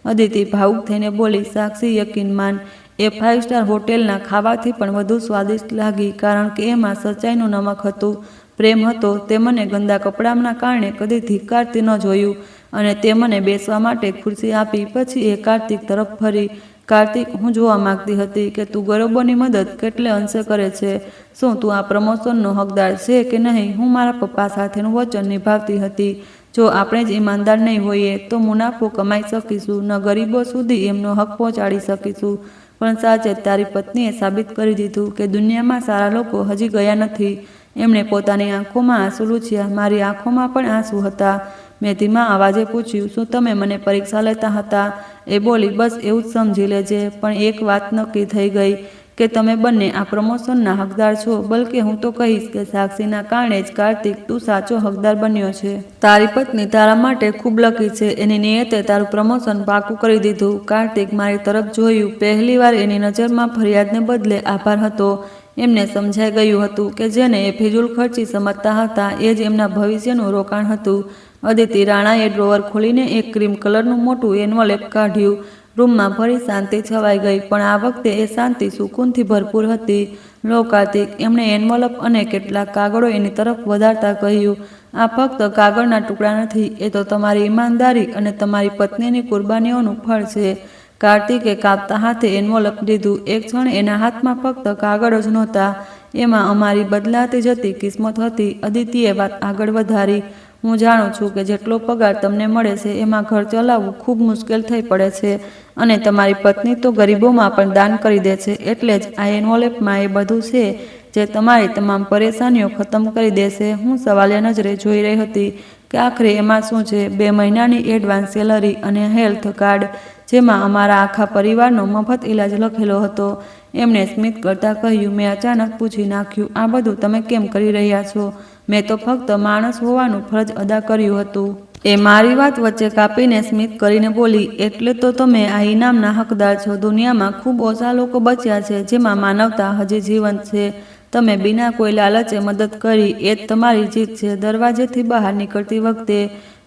A: અદિતિ ભાવુક થઈને બોલી, સાક્ષી, યકીન માન, એ 5 સ્ટાર હોટેલના ખાવાથી પણ વધુ સ્વાદિષ્ટ લાગી, કારણ કે એમાં સચ્ચાઈનું નમક હતું, પ્રેમ હતો. તે મને ગંદા કપડાંના કારણે કદી ધિક્કારતી ન જોયું અને તે મને બેસવા માટે ખુરશી આપી. પછી એ કાર્તિક તરફ ફરી. કાર્તિક, હું જોવા માંગતી હતી કે તું ગરીબોની મદદ કેટલે અંશે કરે છે. શું તું આ પ્રમોશનનો હકદાર છે કે નહીં? હું મારા પપ્પા સાથેનું વચન નિભાવતી હતી. જો આપણે જ ઈમાનદાર નહીં હોઈએ તો મુનાફો કમાઈ શકીશું, ન ગરીબો સુધી એમનો હક પહોંચાડી શકીશું. પણ સાચે તારી પત્નીએ સાબિત કરી દીધું કે દુનિયામાં સારા લોકો હજી ગયા નથી. એમણે પોતાની આંખોમાં આંસુ લૂછ્યા. મારી આંખોમાં પણ આંસુ હતા. મેં ધીમા અવાજે પૂછ્યું, શું તમે મને પરીક્ષા લેતા હતા? એ બોલી, બસ એવું જ સમજી લેજે. પણ એક વાત નક્કી થઈ ગઈ કે તમે બંને આ પ્રમોશનના હકદાર છો. બલકે હું તો કહીશ કે સાક્ષીના કારણે જ કાર્તિક તું સાચો હકદાર બન્યો છે. તારી પત્ની તારા માટે ખૂબ લકી છે. એની નિયતે તારું પ્રમોશન પાકું કરી દીધું. કાર્તિક મારી તરફ જોયું. પહેલીવાર એની નજરમાં ફરિયાદને બદલે આભાર હતો. એમને સમજાઈ ગયું હતું કે જેને એ ફિજૂલ ખર્ચી સમજતા હતા, એ જ એમના ભવિષ્યનું રોકાણ હતું. અદિતિ રાણાએ ડ્રોવર ખોલીને એક ક્રીમ કલરનું મોટું એન્વોલ્પ કાઢ્યું. રૂમમાં ફરી શાંતિ છવાઈ ગઈ. પણ આ વખતે એ શાંતિ સુકૂનથી ભરપૂર હતી. લો કાર્તિક, એમણે એન્વોલ્પ અને કેટલાક કાગળો એની તરફ વધારતા કહ્યું, આ ફક્ત કાગળના ટુકડા નથી, એ તો તમારી ઈમાનદારી અને તમારી પત્નીની કુરબાનીઓનું ફળ છે. કાર્તિકે કાપતા હાથે એન્વોલ્પ લીધું. એક ક્ષણ એના હાથમાં ફક્ત કાગળ જ નહોતા, એમાં અમારી બદલાતી જતી કિસ્મત હતી. અદિતિએ વાત આગળ વધારી, હું જાણું છું કે જેટલો પગાર તમને મળે છે એમાં ઘર ચલાવવું ખૂબ મુશ્કેલ થઈ પડે છે અને તમારી પત્ની તો ગરીબોમાં પણ દાન કરી દે છે. એટલે જ આ એન્વોલ્પમાં એ બધું છે જે તમારી તમામ પરેશાનીઓ ખતમ કરી દેશે. હું સવાલિયા નજરે જોઈ રહી હતી કે આખરે એમાં શું છે. 2 મહિનાની એડવાન્સ સેલરી અને હેલ્થ કાર્ડ, જેમાં અમારા આખા પરિવારનો મફત ઇલાજ લખેલો હતો. એમણે સ્મિત કરતાં કહ્યું, મેં અચાનક પૂછી નાખ્યું, આ બધું તમે કેમ કરી રહ્યા છો? મેં તો ફક્ત માણસ હોવાનું ફરજ અદા કર્યું હતું. એ મારી વાત વચ્ચે કાપીને સ્મિત કરીને બોલી, એટલે તો તમે આ ઇનામના હકદાર છો. દુનિયામાં ખૂબ ઓછા લોકો બચ્યા છે જેમાં માનવતા હજી જીવંત છે. તમે બિના કોઈ લાલચે મદદ કરી, એ જ તમારી જીત છે. દરવાજેથી બહાર નીકળતી વખતે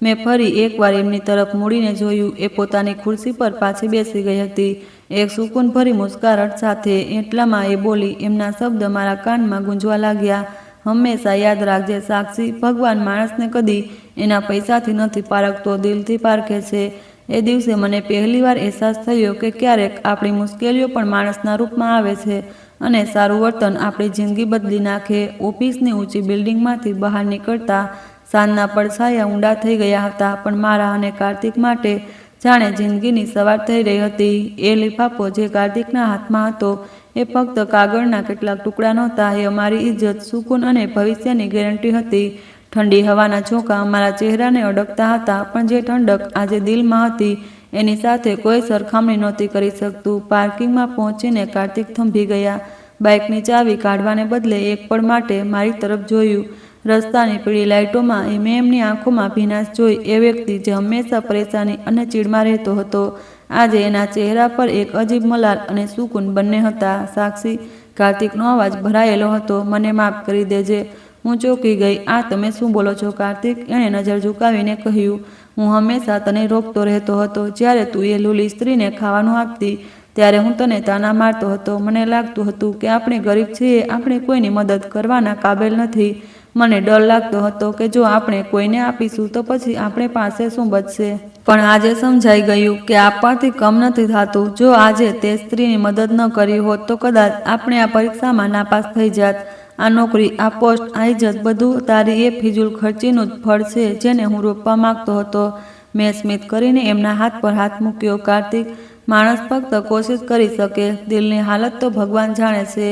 A: મેં ફરી એકવાર એમની તરફ મૂડીને જોયું. એ પોતાની ખુરશી પર પાછી બેસી ગઈ હતી, એક સુકૂનભરી મુસ્કારાટ સાથે. એટલામાં એ બોલી, એમના શબ્દ મારા કાનમાં ગૂંજવા લાગ્યા, હંમેશા યાદ રાખજે સાક્ષી, ભગવાન માણસને કદી એના પૈસાથી નથી પારખતો, દિલથી પારખે છે. એ દિવસે મને પહેલીવાર અહેસાસ થયો કે ક્યારેક આપણી મુશ્કેલીઓ પણ માણસના રૂપમાં આવે છે અને સારું વર્તન આપણી જિંદગી બદલી નાખે. ઓફિસની ઊંચી બિલ્ડિંગમાંથી બહાર નીકળતા સાંજના પડછાયા ઊંડા થઈ ગયા હતા, પણ મારા અને કાર્તિક માટે જાણે જિંદગીની સવાર થઈ રહી હતી. એ લિફાફો જે કાર્તિકના હાથમાં હતો એ ફક્ત કાગળના કેટલાક ટુકડા નહોતા, એ અમારી ઇજ્જત, સુકૂન અને ભવિષ્યની ગેરંટી હતી. ઠંડી હવાના ઝોકાં અમારા ચહેરાને અડકતા હતા, પણ જે ઠંડક આજે દિલમાં હતી એની સાથે કોઈ સરખામણી નહોતી કરી શકતું. પાર્કિંગમાં પહોંચીને કાર્તિક થંભી ગયા. બાઇકની ચાવી કાઢવાને બદલે એક પળ માટે મારી તરફ જોયું. રસ્તાની પીળી લાઇટોમાં મેં એમની આંખોમાં ભીનાશ જોઈ. એ વ્યક્તિ જે હંમેશા પરેશાની અને ચીડમાં રહેતો હતો, આજે એના ચહેરા પર એક અજીબ મલાલ અને સુકૂન બંને હતા. સાક્ષી, કાર્તિકનો અવાજ ભરાયેલો હતો, મને માફ કરી દેજે. હું ચોંકી ગઈ. આ તમે શું બોલો છો કાર્તિક? એણે નજર ઝુકાવીને કહ્યું, હું હંમેશા તને રોકતો રહેતો હતો. જ્યારે તું એ લૂલી સ્ત્રીને ખાવાનું આપતી ત્યારે હું તને તાના મારતો હતો. મને લાગતું હતું કે આપણે ગરીબ છીએ, આપણે કોઈની મદદ કરવાના કાબેલ નથી. મને ડર લાગતો હતો કે જો આપણે કોઈને આપીશું તો પછી આપણે પાસે શું બચશે. પણ આજે સમજાઈ ગયું કે આપવાથી કમ નથી થતું. જો આજે તે સ્ત્રીની મદદ ન કરી હોત તો કદાચ આપણે આ પરીક્ષામાં નાપાસ થઈ જાત. આ નોકરી, આ પોસ્ટ, આ ઇજ્જત બધું તારી એ ફિજૂલ ખર્ચીનું જ ફળ છે જેને હું રોકવા માંગતો હતો. મેં સ્મિત કરીને એમના હાથ પર હાથ મૂક્યો. કાર્તિક, માણસ ફક્ત કોશિશ કરી શકે, દિલની હાલત તો ભગવાન જાણે છે.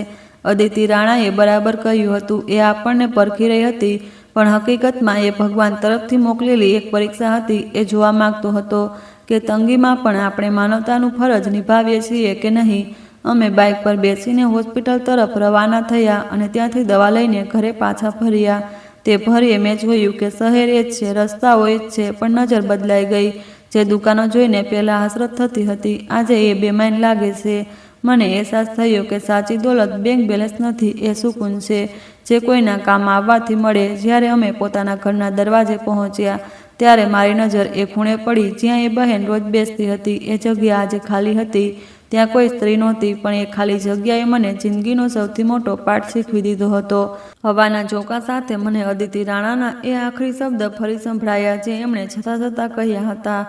A: અદિતિ રાણાએ બરાબર કહ્યું હતું. એ આપણને પરખી રહી હતી, પણ હકીકતમાં એ ભગવાન તરફથી મોકલેલી એક પરીક્ષા હતી. એ જોવા માંગતો હતો કે તંગીમાં પણ આપણે માનવતાનું ફરજ નિભાવીએ છીએ કે નહીં. અમે બાઇક પર બેસીને હોસ્પિટલ તરફ રવાના થયા અને ત્યાંથી દવા લઈને ઘરે પાછા ફર્યા. તે ફરીએ મેં જોયું કે શહેર એ જ છે, રસ્તાઓ એ જ છે, પણ નજર બદલાઈ ગઈ. જે દુકાનો જોઈને પહેલાં હસરત થતી હતી, આજે એ બેમાન લાગે છે. મને અહેસાસ થયો કે સાચી દોલત બેંક બેલેન્સ નથી, એ સુકૂન છે જે કોઈના કામ આવવાથી મળે. જ્યારે અમે પોતાના ઘરના દરવાજે પહોંચ્યા ત્યારે મારી નજર એ ખૂણે પડી જ્યાં એ બહેન રોજ બેસતી હતી. એ જગ્યા આજે ખાલી હતી. ત્યાં કોઈ સ્ત્રી નહોતી, પણ એ ખાલી જગ્યાએ મને જિંદગીનો સૌથી મોટો પાઠ શીખવી દીધો હતો. હવાના ઝોકા સાથે મને અદિતિ રાણાના એ આખરી શબ્દ ફરી સંભળાયા જે એમણે જતા જતા કહ્યા હતા.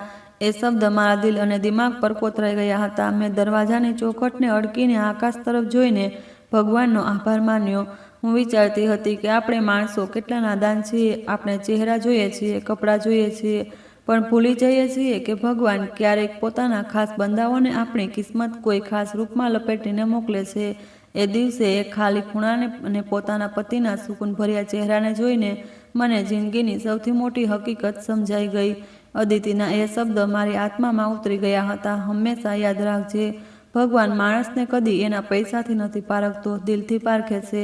A: એ શબ્દ મારા દિલ અને દિમાગ પર કોતરાઈ ગયા હતા. મેં દરવાજાની ચોખટને અડકીને આકાશ તરફ જોઈને ભગવાનનો આભાર માન્યો. હું વિચારતી હતી કે આપણે માણસો કેટલા નાદાન છીએ. આપણે ચહેરા જોઈએ છીએ, કપડાં જોઈએ છીએ, પણ ભૂલી જઈએ છીએ કે ભગવાન ક્યારેક પોતાના ખાસ બંદાઓને આપણી કિસ્મત કોઈ ખાસ રૂપમાં લપેટીને મોકલે છે. એ દિવસે એ ખાલી ખૂણાને અને પોતાના પતિના સુકૂનભર્યા ચહેરાને જોઈને મને જિંદગીની સૌથી મોટી હકીકત સમજાઈ ગઈ. અદિતિના એ શબ્દ મારી આત્મામાં ઉતરી ગયા હતા. હંમેશા યાદ રાખજે, ભગવાન માણસને કદી એના પૈસાથી નથી પારખતો, દિલથી પારખે છે.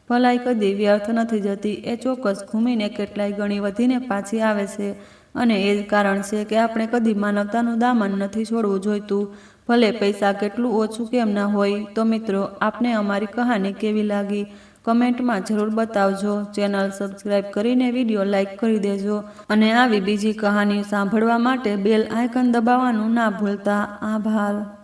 A: ભલાઈ કદી વ્યર્થ નથી જતી, એ ચોક્કસ ઘૂમીને કેટલાય ગણી વધીને પાછી આવે છે. અને એ જ કારણ છે કે આપણે કદી માનવતાનું દામન નથી છોડવું જોઈતું, ભલે પૈસા કેટલું ઓછું કેમ ન હોય. તો મિત્રો, આપને અમારી કહાની કેવી લાગી કમેન્ટમાં જરૂર બતાવજો. ચેનલ સબસ્ક્રાઈબ કરીને વિડીયો લાઈક કરી દેજો અને આવી બીજી કહાનીઓ સાંભળવા માટે બેલ આઇકન દબાવવાનું ના ભૂલતા. આભાર.